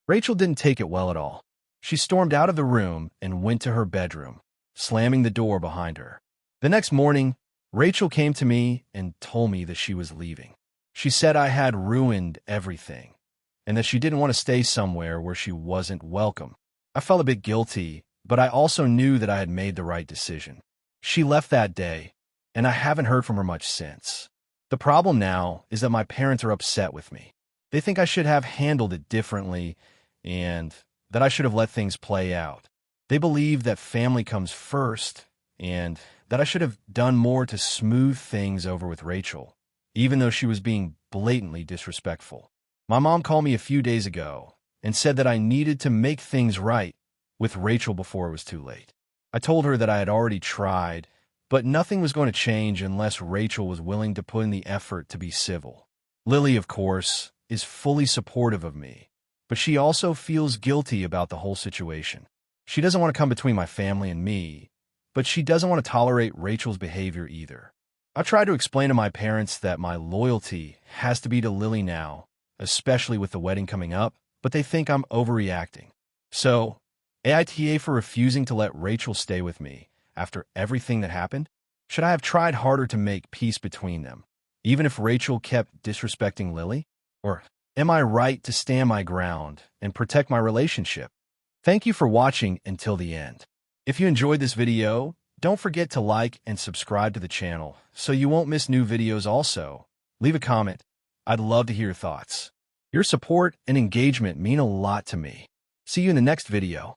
Rachel didn't take it well at all. She stormed out of the room and went to her bedroom, slamming the door behind her. The next morning, Rachel came to me and told me that she was leaving. She said I had ruined everything, and that she didn't want to stay somewhere where she wasn't welcome. I felt a bit guilty, but I also knew that I had made the right decision. She left that day, and I haven't heard from her much since. The problem now is that my parents are upset with me. They think I should have handled it differently and that I should have let things play out. They believe that family comes first and that I should have done more to smooth things over with Rachel, even though she was being blatantly disrespectful. My mom called me a few days ago and said that I needed to make things right with Rachel before it was too late. I told her that I had already tried, but nothing was going to change unless Rachel was willing to put in the effort to be civil. Lily, of course, is fully supportive of me, but she also feels guilty about the whole situation. She doesn't want to come between my family and me, but she doesn't want to tolerate Rachel's behavior either. I tried to explain to my parents that my loyalty has to be to Lily now, especially with the wedding coming up, but they think I'm overreacting. So, AITA for refusing to let Rachel stay with me after everything that happened? Should I have tried harder to make peace between them, even if Rachel kept disrespecting Lily? Or am I right to stand my ground and protect my relationship? Thank you for watching until the end. If you enjoyed this video, don't forget to like and subscribe to the channel so you won't miss new videos also. Leave a comment. I'd love to hear your thoughts. Your support and engagement mean a lot to me. See you in the next video.